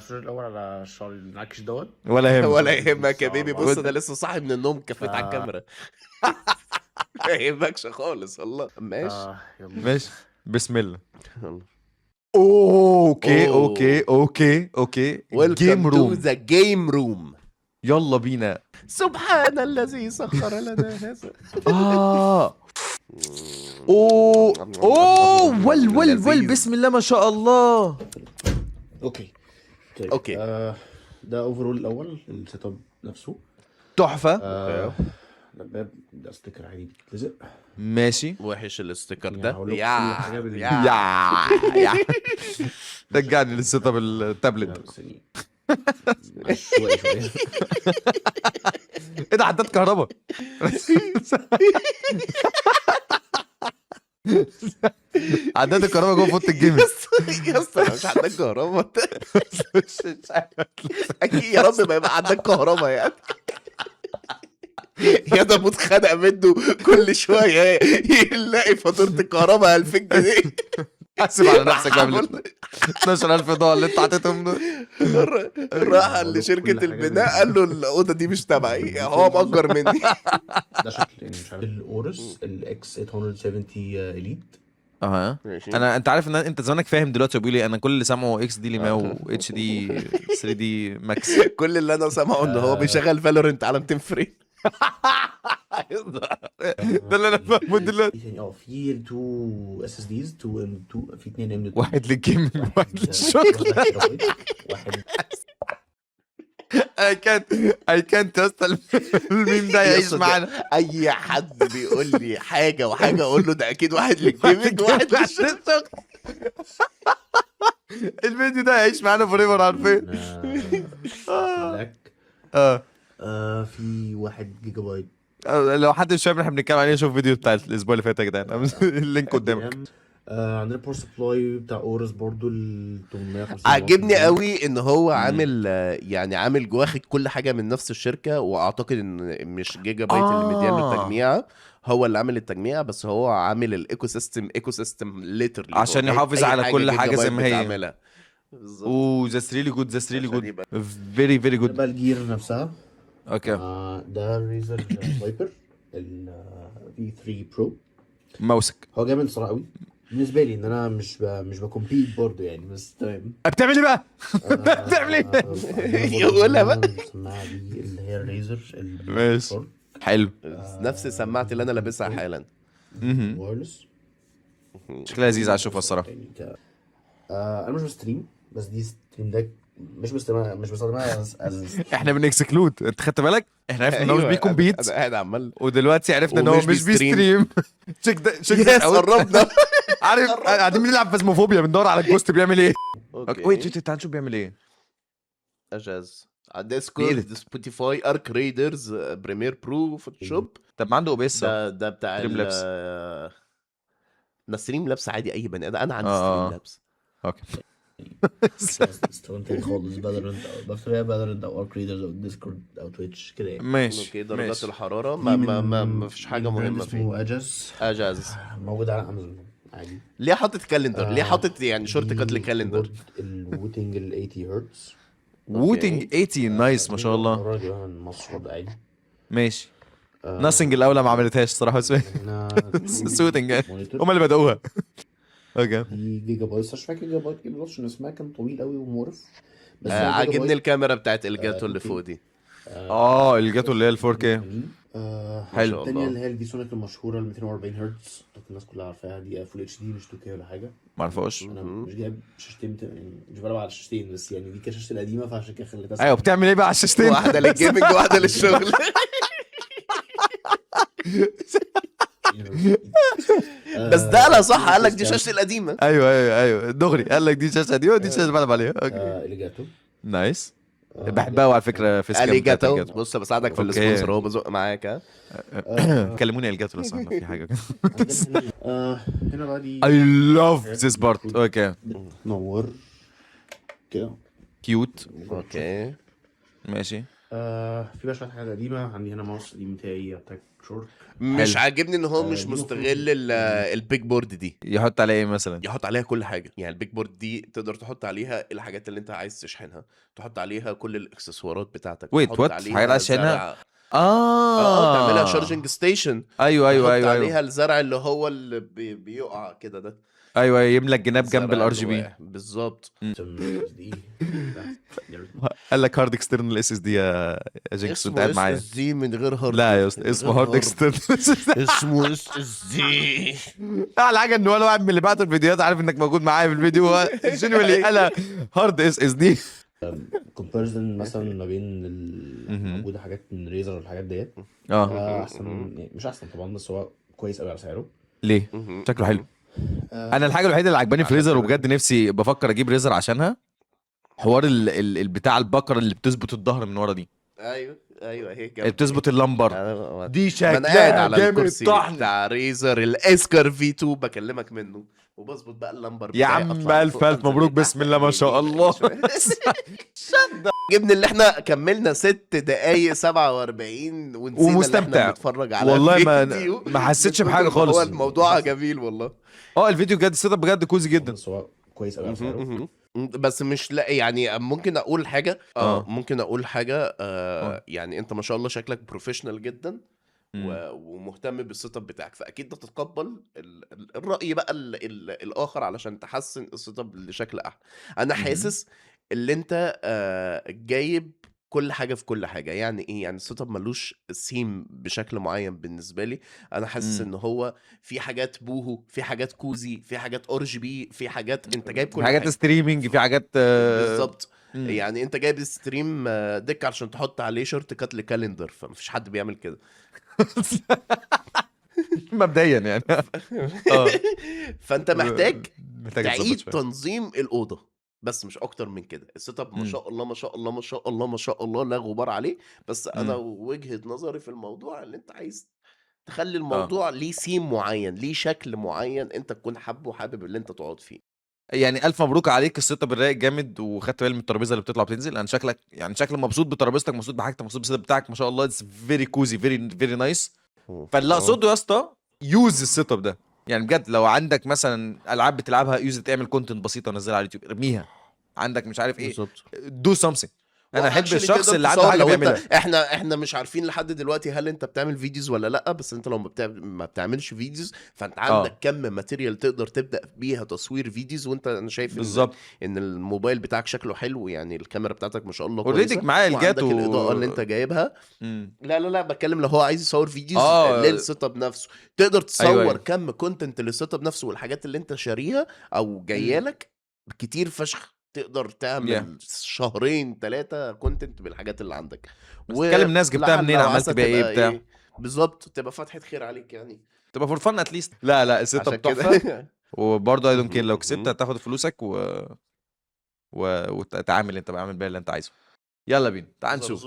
سوري الاول على الشعر المنعكش دوت. ولا يهمك ولا يهمك يا بيبي، بص بص. انا لسه صاحي من النوم، كفيت على الكاميرا. ما يهمكش خالص والله. ماشي يلا. ماشي بسم الله. يلا. اوكي أوه. اوكي جيم Welcome to روم. the game room. يلا بينا. سبحان الذي سخر لنا هذا. ول بسم الله ما شاء الله. اوكي اوكي ده اوفرول الاول السيت اب نفسه. تحفه. الباب ده ستيكر عادي بيتلزق. ماشي. وحش الاستيكر يعني ده. هقول لكم يا كل حاجة بال- يا رجعني للسيت اب التابلت. بس يعني عشوائي شويه. ايه ده، عداد كهرباء. عداد الكهرباء جوه فوت الجيمنج. يا اسطى مش عندك كهرباء. اكيد يا رب ما يبقى عندك كهرباء يعني. يا ده متخانق منه كل شويه يلاقي فاتوره الكهرباء 2000 جنيه. حاسب على نفسك بقى من 12000 دولار اللي انت حاططهم دول. راح لشركه البناء قال له الاوضه دي مش تبعي، هو مأجر مني. ده شكل يعني مش عارف الاورس الاكس 870 اليت. ماشي. انت عارف ان انت زمانك فاهم دلوقتي بيقول ايه. انا كل اللي سامعه اكس دي ليماو و اتش دي 3 دي ماكس. كل اللي انا سامعه ان هو بيشغل فالورنت على 200 فريم. ده اللي انا فاهمه دلوقتي. يعني في 2 اس اس ديز، في 2 ام واحد للجيمنج واحد للشغل. واحد اي كانت يا اسطى الميم ده يعيش معانا. اي حد بيقول لي حاجه وحاجه اقول له ده اكيد واحد للجيمنج واحد للشغل. الفيديو ده هيعيش معانا فور ايفر عارفين. بلاك. اه في 1 جيجا بايت لو حد مش فاهم احنا بنتكلم عليه شوف فيديو بتاع الاسبوع اللي فات يا جدعان. اللينك قدامك. عندنا باور سبلاي بتاع اورس برضو ال 850. عاجبني قوي ان هو عامل يعني عامل واخد كل حاجه من نفس الشركه، واعتقد ان مش جيجا بايت اللي مدياله التجميعه هو اللي عامل التجميع، بس هو عامل الايكو سيستم ليترلي عشان يحافظ على كل حاجه زي ما هي. بتعملها. بالظبط. اوه ذاتس ريلي جود، ذاتس ريلي جود، فيري فيري جود. بقى الجير نفسها. اوكي ده ريزر سنايبر ال في 3 برو. ماوسك هو جامد صراحه قوي بالنسبه لي، ان انا مش بكمبيت برضه يعني، بس تمام. بتعمل ايه بقى؟ بتعمل ايه؟ يقولها بقى. السماعه دي اللي هي الريزر ماشي حلو. نفس السماعه اللي انا لابسها حالا. وايرلس. شكلها لذيذ عايز اشوفها الصراحه. يعني انا مش بستريم، بس دي ستريم ديك مش بستخدمها احنا بنكسكلود، انت خدت بالك؟ احنا عرفنا ان هو مش بيكمبيت، انا قاعد عمال ودلوقتي عرفنا ان هو ومش مش بيستريم. تشيك ده تشيك يس ده قربنا. عارف قاعدين بنلعب فازموفوبيا بندور على الجوست بيعمل ايه. اوكي ويت تعال نشوف بيعمل ايه. اجاز على ديسكورد، سبوتيفاي، ارك ريدرز، بريمير برو، فوتوشوب. طب ما عنده اوبيس. ده بتاع ستريم لابس. ده ستريم لابس عادي اي بني ادم. انا عندي آه. ستريم لابس. اوكي استخدمت خالص فالورنت او بفتح فالورنت او ارك ريدرز او ديسكورد او تويتش كده يعني. ماشي اوكي درجات ماشي. الحراره ما فيش حاجه مهمه فيه. اسمه اجاز، اجاز موجود على امازون عادي. ليه حاطط كالندر؟ ليه حاطط يعني شورت كات للكالندر؟ الووتنج ال 80 هرتز. ووتنج 80 نايس ما شاء الله. الراجل جايبها من مصر برضه عادي. ماشي. ناسنج الاولى ما عملتهاش صراحه بس سوتنج هم اللي بدأوها. اوكي دي جيجا بايت، مش فاكر جيجا بايت بالظبط عشان اسمها كان طويل قوي ومقرف. بس عاجبني الكاميرا بتاعت الجاتو اللي فوق دي. الجاتو اللي هي ال 4K. حلو. الثانيه اللي هي الفيسونيك المشهوره ال 240 هرتز، الناس كلها عارفاها، دي فول اتش دي مش 2K ولا حاجه. ما اعرفهاش. انا مش جايب شاشتين يعني مش بلعب على الشاشتين، بس يعني دي كانت شاشتي القديمه فعشان كده خليتها. ايوه بتعمل ايه بقى على الشاشتين؟ واحده للجيمنج وواحده للشغل. بس ده لا صح، قال لك دي شاشتي القديمه. ايوه دغري قال لك دي شاشه قديمه ودي شاشه بلعب عليها. اوكي اليجاتو نايس. بحبها على فكره في سكام اليجاتو. بص بساعدك في أوكي. السبونسر، هو بزق معاك. كلموني الجاتو لو سمحت في حاجه. هنا بقى دي I love this part. اوكي نور كده. كيوت. اوكي ماشي. في بقى شويه حاجات قديمه عندي هنا. ماوس قديم بتاعي اتاك شورت. مش عاجبني ان هو مش مستغل البيج بورد دي. يحط عليها ايه مثلا؟ يحط عليها كل حاجه. يعني البيج بورد دي تقدر تحط عليها الحاجات اللي انت عايز تشحنها، تحط عليها كل الاكسسوارات بتاعتك، ويت تحط وات عليها حاجات عشانها. زرع. تعملها شارجنج ستيشن. ايوه تحط عليها الزرع اللي هو اللي بيقع كده ده. ايوه يملى الجناب جنب الار جي بي بالظبط. دي قال لك هارد اكسترنال اس اس دي يا جيكس وانت قاعد معايا. اس اس دي من غير هارد. لا يا اسطى اسمه هارد اكسترنال. اسمه اس اس دي. اعلى حاجه ان ولا واحد من اللي بعت الفيديوهات عارف انك موجود معايا في الفيديو. هو جينيولي قال هارد اس اس دي. كومباريزن مثلا ما بين موجوده حاجات من ريزر والحاجات ديت. احسن يعني مش احسن طبعا، بس هو كويس قوي على سعره. ليه؟ شكله حلو. انا الحاجه الوحيده اللي عجباني في ريزر وبجد نفسي بفكر اجيب ريزر عشانها، حوار البتاع البقره اللي بتظبط الظهر من ورا دي. ايوه هي اللي بتظبط اللمبر دي انا قاعد على شكلها جامد الكرسي طحن. بتاع ريزر الاسكر في 2 بكلمك منه وبظبط بقى اللمبر يا بتاعي، عم أطلع الف فوق، الف أنزل مبروك لتحت، بسم الله ما شاء الله. جبنا اللي احنا كملنا 6 دقايق 47 ونسينا ومستمتع. اللي احنا بنتفرج على والله فيديو. ما حسيتش بحاجه خالص. هو الموضوع جميل والله. الفيديو بجد السيت اب بجد كوزي جدا. بس هو كويس قوي على سعره. بس مش لا يعني ممكن اقول حاجه ممكن اقول حاجه يعني انت ما شاء الله شكلك بروفيشنال جدا ومهتم بالسيت اب بتاعك، فاكيد تتقبل الراي بقى الاخر علشان تحسن السيت اب لشكل احلى. انا حاسس اللي انت جايب كل حاجه في كل حاجه. يعني ايه؟ يعني السيت اب ملوش سيم بشكل معين بالنسبه لي. انا حاسس ان هو في حاجات بوهو، في حاجات كوزي، في حاجات RGB، في حاجات انت جايب كل في حاجات حاجه ستريمينج، في حاجات بالظبط. يعني انت جايب ستريم ديك علشان تحط عليه شورت كات لكالندر، فمفيش حد بيعمل كده. مبدئيا يعني فانت محتاج محتاج تظبط تعيد شويه. تنظيم الاوضه، بس مش اكتر من كده. السيت اب ما شاء الله ما شاء الله ما شاء الله ما شاء الله لا غبار عليه. بس انا وجهة نظري في الموضوع اللي انت عايز تخلي الموضوع ليه سيم معين، ليه شكل معين انت تكون حابه وحابب اللي انت تقعد فيه. يعني الف مبروك عليك، السيت اب الرايق جامد، وخدت بالي من الترابيزه اللي بتطلع وبتنزل. انا شكلك يعني شكلك مبسوط بترابيزتك، مبسوط بحاجتك، مبسوط بالسيت اب بتاعك، ما شاء الله. اتس فيري كوزي، فيري نايس. فاللي اقصده يا اسطى يوز السيت اب ده. يعني بجد لو عندك مثلا العاب بتلعبها، يوز تعمل كونتنت بسيطه ونزلها على اليوتيوب، ارميها. عندك مش عارف ايه، بالظبط. دو سمثينج. انا احب Actually الشخص تقدر اللي عنده تصور حاجه لو انت بيعملها. احنا مش عارفين لحد دلوقتي هل انت بتعمل فيديوز ولا لا. بس انت لو ما بتعملش فيديوز، فانت عندك كم ماتيريال تقدر تبدا بيها تصوير فيديوز. وانت انا شايف بالظبط. ان الموبايل بتاعك شكله حلو، يعني الكاميرا بتاعتك ما شاء الله اوريدي كويسه، معايا وعندك الجاتو. الاضاءه اللي انت جايبها. لا بتكلم لو هو عايز يصور فيديوز آه. للسيت اب نفسه، تقدر تصور أيوة. كم كونتنت للسيت اب نفسه، والحاجات اللي انت شاريها او جايالك كتير فشخ. تقدر تعمل شهرين 3 كونتنت بالحاجات اللي عندك. تكلم ناس جبتها منين، عملت بيها ايه بتاع. بالظبط، تبقى فتحة خير عليك يعني. تبقى فور فن اتليست. لا السيت عشان اب كده تحفه. وبرضه اي دونت كير لو كسبت هتاخد فلوسك وتتعامل انت بقى، اعمل بيها اللي انت عايزه. يلا بينا تعال نشوف.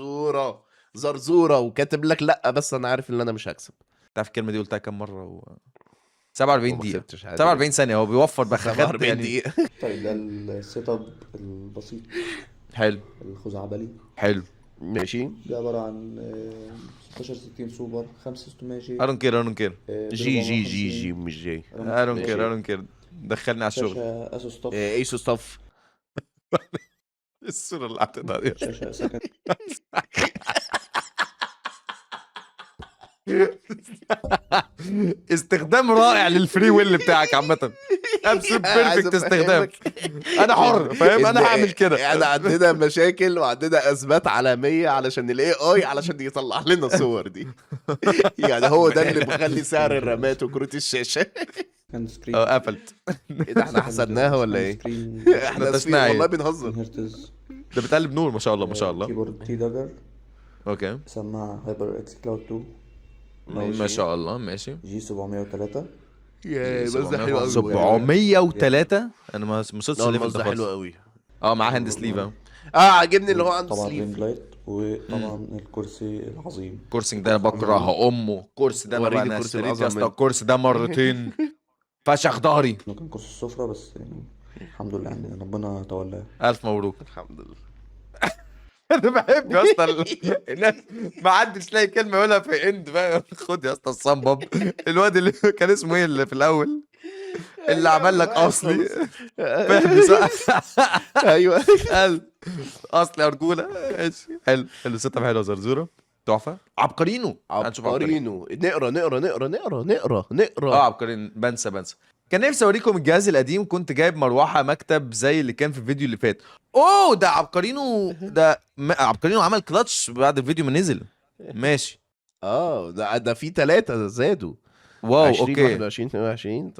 زرزوره وكاتب لك لا، بس انا عارف ان انا مش هكسب. تعرف الكلمه دي قلتها كام مره 47 وما دقيقه، كسبتش حاجة. 47 ثانيه. هو بيوفر بخاخات 47 يعني. دقيقة. طيب ده السيت اب البسيط حلو الخزعبلي. حلو ماشي. ده عبارة عن 1660 سوبر 5600 جي. ارون كير جي مش جي. ارون كير دخلني على الشغل. شاشة اسوس توب. ايسو ستاف. الصوره اللي حطيتها دي. شاشة سكن. استخدام رائع للفري ويل بتاعك عامه. ابسولوت بيرفكت استخدام. انا حر، فاهم؟ انا هعمل كده. احنا عندنا مشاكل وعندنا ازمات عالميه علشان AI علشان يطلع لنا الصور دي. يعني هو ده اللي مخلي سعر الرامات وكروت الشاشه. كان سكرين. قفلت. ايه ده، احنا حسدناها ولا ايه؟ احنا اسفين والله بنهزر. هرتز. ده بتقلب نور ما شاء الله ما شاء الله. كيبورد تي داجر. اوكي سماعة هايبر اكس كلاود 2 ما شاء الله. ماشي. جي 703. بس ده حلو قوي. 703. انا ما وصلتش الليفل ده حلو قوي. معاه هاند سليف. عاجبني اللي هو عنده طبعا سليف. رينج لايت، وطبعا الكرسي العظيم. الكرسي ده انا بكره امه. الكرسي ده وريني انا الكرسي اشتريت يا الأعظم اسطى منه. الكرسي ده مرتين فشخ ظهري. انه كان كرسي السفرة بس يعني الحمد لله عندنا ربنا تولاه. الف مبروك. الحمد لله. انا بحب يا اسطى الناس ما حدش لاقي كلمه يقولها في اند بقى. خد يا اسطى الصنبب. الواد اللي كان اسمه ايه اللي في الاول اللي عمل لك اصلي، فاهم؟ ايوه قال اصلي ارجوله. ماشي حلو السيت اب حلو. زرزوره تحفه. عبقرينو. عبقرينو. نقرا. عبقرينو. بنسى. كان نفسي اوريكم الجهاز القديم. كنت جايب مروحه مكتب زي اللي كان في الفيديو اللي فات. ده عبقرينو. ده عبقرينو عمل كلاتش بعد الفيديو ما نزل. ماشي. ده في 3 زادوا. واو 20 اوكي. 21 22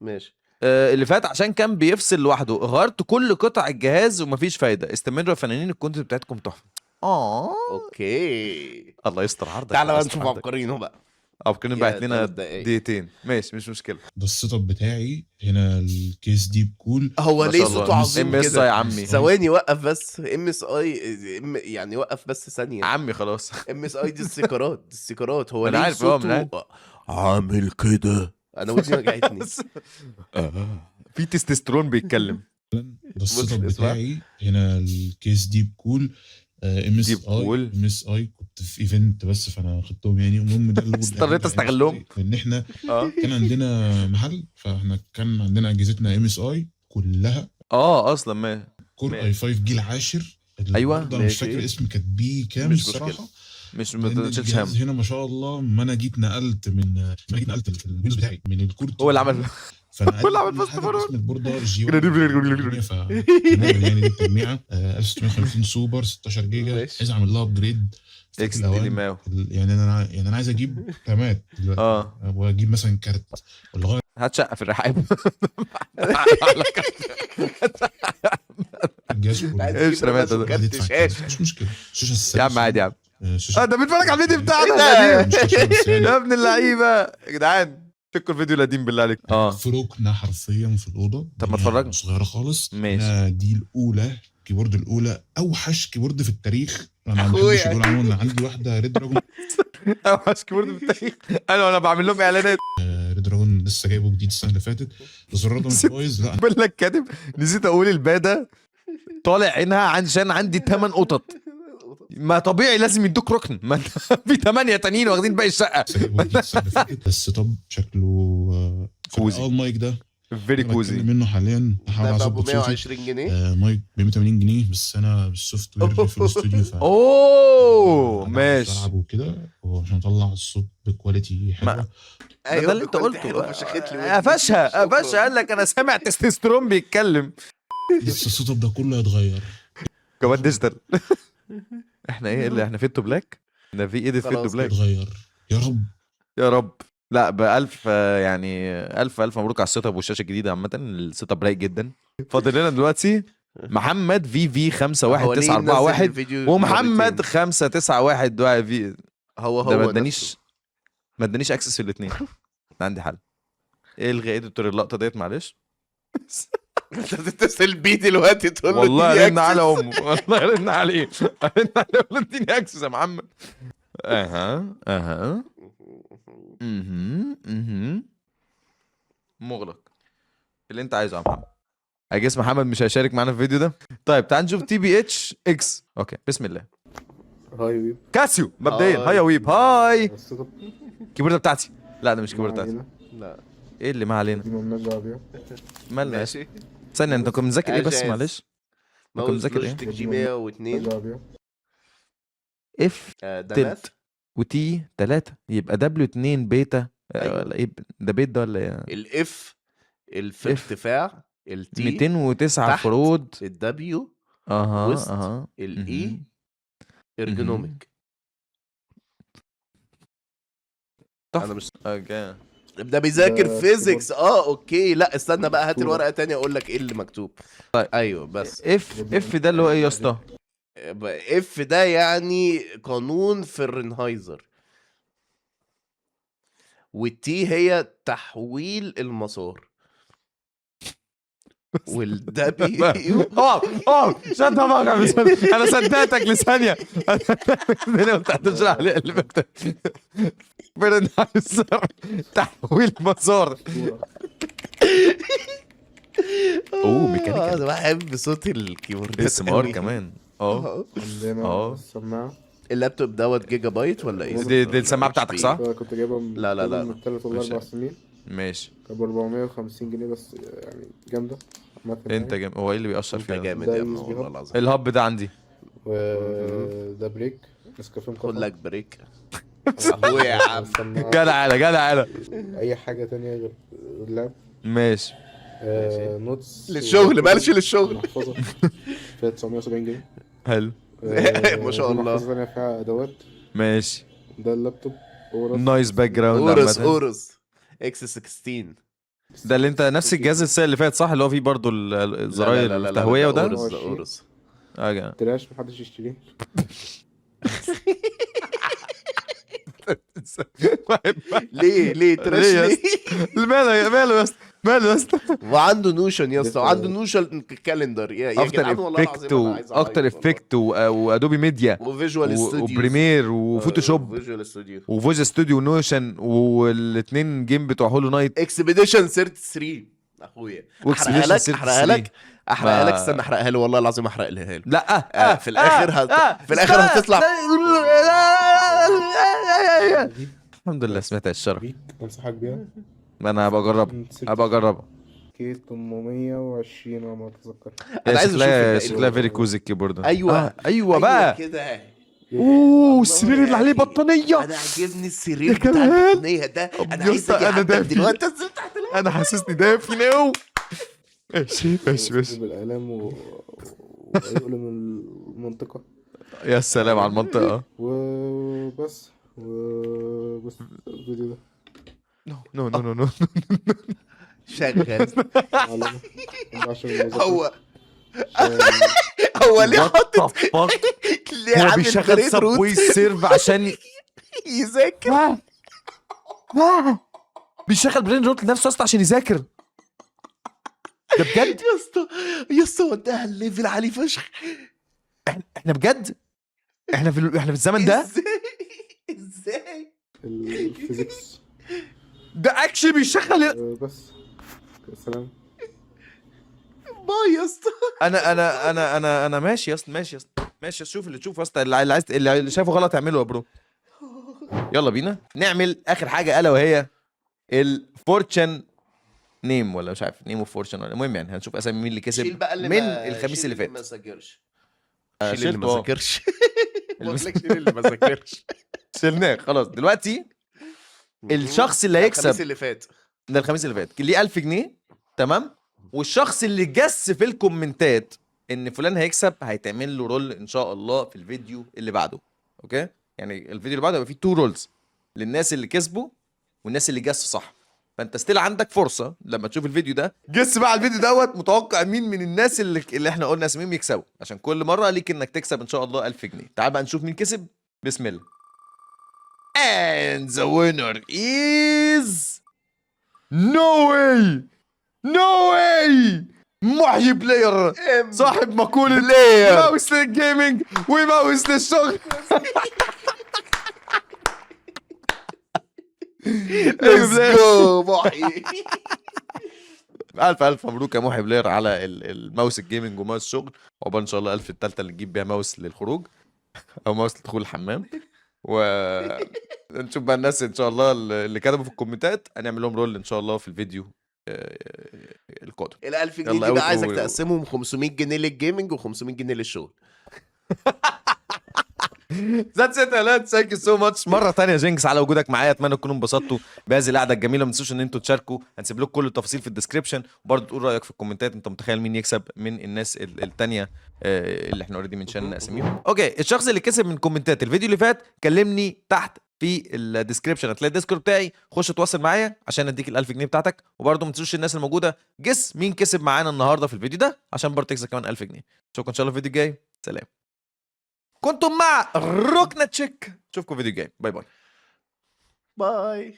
ماشي. اللي فات عشان كان بيفصل لوحده. غيرت كل قطع الجهاز ومفيش فايده. استمروا يا فنانين، الكونتنت بتاعتكم تحفه. اوكي. الله يستر عرضك. تعالى بقى نشوف عبقرينو بقى. عبقرينو بعت لنا 3 دقايق. دقيقتين. ماشي مش مشكله. ده السيت اب بتاعي هنا. الكيس دي بكول. هو ما ليه شاء الله. صوته عظيم MS كده يا عمي. ثواني وقف بس. MSI يعني وقف بس ثانيه. عمي خلاص. MSI دي السيكارات. هو أنا ليه عارف، أنا صوته عامل كده. انا ودني وجعتني. في تستوستيرون بيتكلم. ده السيت اب بتاعي هنا. الكيس دي بكول. MSI كنت في ايفنت بس فانا خدتهم يعني. المهم ده اللي اضطريت استغلهم ان احنا كان عندنا محل، فاحنا كان عندنا اجهزتنا MSI كلها. اصلا ما كور i5 جيل 10. ايوه انا مش فاكر اسم كاتبيه كام الصراحه. مش لأن ما تشيلش هم. الجهاز هنا ما شاء الله، ما انا جيت نقلت الويندوز بتاعي من الكورت. هو اللي عمل فانا هو اللي عمل قلت فاست حاجه فورورد. باسم البوردة جي 1 ف يعني دي التجميعه 1650 سوبر 16 جيجا، ماشي. عايز اعمل لها ابجريد اكس دي ماو. يعني انا عايز اجيب رامات دلوقتي، واجيب مثلا كارت ولا غير هات شقه في الرحاب. الجهاز كله. عايز ايش تجيب رميته ده؟ كارت هدفع شاشه. كام؟ مش مشكله، الشاشه يا السامسونج عم عادي يا عم. شاشه ده بيتفرج على الفيديو بتاعنا إيه ده؟ القديم. مش عشان بس يعني يا ابن اللعيبه يا جدعان، شكوا الفيديو القديم بالله عليك. في ركنه حرفيا في الاوضه. طب ما الدنيا اتفرجنا. صغيره خالص. ماشي. هنا دي الاولى، كيبورد الاولى، اوحش كيبورد في التاريخ. انا ما أخويا. بحبش اقول عموما، عندي واحده ريد دراجون. اوحش كيبورد في التاريخ. انا بعمل لهم اعلانات. ريد دراجون لسه جايبه جديد السنه اللي فاتت، الزرار ده مش بايظ. لا بقول لك كاتب نسيت اقول الباده طالع عينها عشان عندي 8 قطط. ما طبيعي لازم يدوك ركن، ما انت في 8 تانيين واخدين باقي الشقه. لسه جايبه جديد السنه اللي فاتت. السيت اب شكله كوزي. المايك ده فيري أنا كوزي. بتكلم منه حاليا، بحاول ده ب اظبط صوتي. 120 جنيه. مايك ب 180 جنيه، بس انا السوفت وير في الاستوديو اوه أنا ماشي. بلعب وكده عشان اطلع الصوت بكواليتي حلوه. ده اللي انت قلته. قفشها قال لك انا سامع تستوستيرون بيتكلم. لسه السيت اب ده كله هيتغير. كمان ديجيتال. احنا ايه اللي احنا فيتو بلاك؟ ده في ايديت فيتو خلاص بلاك. هيتغير يا رب. يا رب. لا بألف يعني ألف مبروك على السيت اب والشاشة الجديدة. عامة السيت اب رايق جدا. فاضل لنا دلوقتي محمد في 51941 ومحمد 591 في. هو ده ما نفسه. ادانيش اكسس في الاثنين. عندي حل. الغي اديتور اللقطة ديت معلش. انت تتصل بيه دلوقتي تقول له والله اديني رن على access. امه. والله رن عليه. رن عليه قول له اديني اكسس يا محمد. اها مغلق. اللي انت عايزه يا محمد. اجيس محمد مش هيشارك معانا في الفيديو ده. طيب تعال نشوف تي بي اتش اكس. اوكي بسم الله. هاي ويب كاسيو مبدئيا. هاي. هاي يا ويب هاي. السيت اب الكيبورد بتاعتي. لا ده مش الكيبورد بتاعتي. علينا. لا ايه اللي ما علينا؟ دي مالناش دعوه بيها. مالنا؟ ماشي. ثانية انت كنت مذاكر ايه بس إعجاز. معلش؟ كنت ماوس مذاكر ايه؟ لوجيتك جي مالناش 102 دعوه بيها. اف ده تلت ماث. وتي 3 يبقى دبليو 2 بيتا. أيوة. ولا ايه ده بيت ده ولا ايه؟ الاف في F. ارتفاع، التي 209 تحت. فرود. الدبليو وسط. الاي ارجونوميك. انا مش اوكي. ده بيذاكر ده فيزيكس. اوكي لا استنى بقى، هات الورقه تانية اقول لك ايه اللي مكتوب. طيب. ايوه بس اف ده اللي هو ايه يا اسطى؟ اف ده يعني قانون فرنهايزر، والتي هي تحويل المسار، والدبليو شد انا صدقتك لثانيه. انا قلت هتشرح لي اللي بكتب. فرنهايزر تحويل مسار. ميكانيكال. انا بحب صوت الكيبوردات اسم ار كمان. عندنا السماعه. اللابتوب دوت جيجا بايت ولا ايه؟ دي السماعه بتاعتك صح؟ كنت جايبها من لا، لا، لا. من 3 ولا 4 سنين. ماشي. كانت ب 450 جنيه بس يعني جامده. عامة انت يعني. جامد. هو ايه اللي بيأثر انت فيها؟ جامد ده يا ابني USB والله hub. العظيم. الهب ده عندي. وده بريك نسكافيه خد مكافأة. لك بريك. اخويا يا عم. سماعة. جدع. اي حاجه تانية غير اللاب. ماشي. نوتس للشغل مالش للشغل. محفظه فيها 970 جنيه. حلو. ما شاء الله. محفظه تانية فيها ادوات. ماشي. ده اللابتوب اورس. نايس باك جراوند. اورس اكس 16. ده اللي انت نفس الجهاز السنه اللي فات صح؟ اللي هو فيه برضه الزراير التهويه وده. اورس تراش محدش يشتريه. ليه تراش ليه يا ليه؟ ماله يا اسطى؟ وعنده نوشن يا اسطى، وعنده نوشن كالندر يا جدعان والله العظيم انا عايز افتر افكت وادوبي ميديا وفيجوال ستوديو وبريمير وفوتوشوب فيجوال ستوديو وفويس ستوديو نوشن والاثنين جيم بتوع هولو نايت اكسبيديشن 33 اخويا. احرقها لك استنى احرقها له والله العظيم احرق لها له. لا في الاخر في الاخر هتطلع. الحمد لله سمعت الشرف. بيك انصحك بيها. ما انا هبقى اجربها. كي 820 على ما اتذكر. انا عايز اشوف شكلها فيري كوزي الكيبورد. ايوه ايوه بقى. كده اوه السرير اللي عليه بطانيه. انا عاجبني يا السرير بتاع كمان. البطانيه ده، انا يا عايز اسطى اجي انا عندك دافي، دلوقتي انزل تحت الأرض. انا حاسسني دافي ناو. ماشي ماشي ماشي. بالاعلام ويؤلم المنطقه. يا سلام على المنطقه. وبس الفيديو ده نو نو نو نو. شغال. معلومة. عشان المذاكرة. هو ليه What حاطط the fuck؟ ليه هو عامل بيشغل طريقة سبوي روت سيرف عشان يذاكر؟ بيشغل برين روت لنفسه اصلا عشان يذاكر. ده بجد؟ يا اسطى وداها الليفل عالي فشخ. احنا بجد؟ احنا في الزمن ده؟ ازاي؟ الفيزيكس. ده اكشلي بيشغل. بس سلام. باي يا اسطى. انا ماشي يا اسطى، ماشي يا اسطى، ماشي. شوف اللي تشوفه يا اسطى، اللي عايز، اللي شايفه غلط اعمله يا برو. يلا بينا نعمل اخر حاجه الا وهي الفورتشن نيم، ولا مش عارف نيم اوف فورتشن، ولا المهم يعني هنشوف اسامي مين اللي شيل كسب بقى اللي من ما الخميس اللي فات. ما ذاكرش. شيل شيل اللي ما شيلته. ذاكرش. بقول لك شيل اللي ما ذاكرش. شلناه خلاص. دلوقتي الشخص اللي الخميس هيكسب اللي فات ده الخميس اللي فات ليه 1000 جنيه تمام، والشخص اللي جس في الكومنتات ان فلان هيكسب هيتعمل له رول ان شاء الله في الفيديو اللي بعده. اوكي، يعني الفيديو اللي بعده هيبقى فيه 2 رولز للناس اللي كسبوا والناس اللي جسوا صح. فانت ستيل عندك فرصه لما تشوف الفيديو ده جس بقى على الفيديو دوت متوقع مين من الناس اللي احنا قلنا اساميهم يكسبوا، عشان كل مره ليك انك تكسب ان شاء الله 1000 جنيه. تعال بقى نشوف مين كسب. بسم الله. And the winner is no way محيي بلاير، صاحب مقولة بلاير. ماوس للجيمنج وماوس للشغل. ليتس جو محيي. الف مبروك يا محي بلاير على الماوس الجيمنج وماوس الشغل. عقبال ان شاء الله 1000 التالتة اللي تجيب بيها ماوس للخروج او ماوس لدخول الحمام. ونشوف بقى الناس ان شاء الله اللي كتبوا في الكومنتات هنعمل لهم رول ان شاء الله في الفيديو القادم. ال 1000 يلا جنيه دي أوي بقى عايزك تقول. تقسمهم 500 جنيه للجيمنج و500 جنيه للشغل. ذاتس ات يا لاد، ثانك يو سو ماتش مره ثانيه جينكس على وجودك معايا. اتمنى تكونوا انبسطتوا بهذه القعده الجميله. ما تنسوش ان انتوا تشاركوا، هنسيب لكم كل التفاصيل في الديسكربشن، وبرضه تقول رايك في الكومنتات انت متخيل مين يكسب من الناس الثانيه اللي احنا اوريدي منشان اساميهم. اوكي، الشخص اللي كسب من كومنتات الفيديو اللي فات كلمني تحت في الديسكربشن، هتلاقي الديسكورد بتاعي، خش تواصل معايا عشان اديك ال1000 جنيه بتاعتك. وبرضه ما تنسوش الناس الموجوده جس مين كسب معانا النهارده في الفيديو ده عشان برضه تكسب كمان 1000 جنيه. اشوفكم ان شاء الله في الفيديو الجاي. سلام. كنتم مع ركنة تشيك، اشوفكم فيديو جاي. باي باي. باي.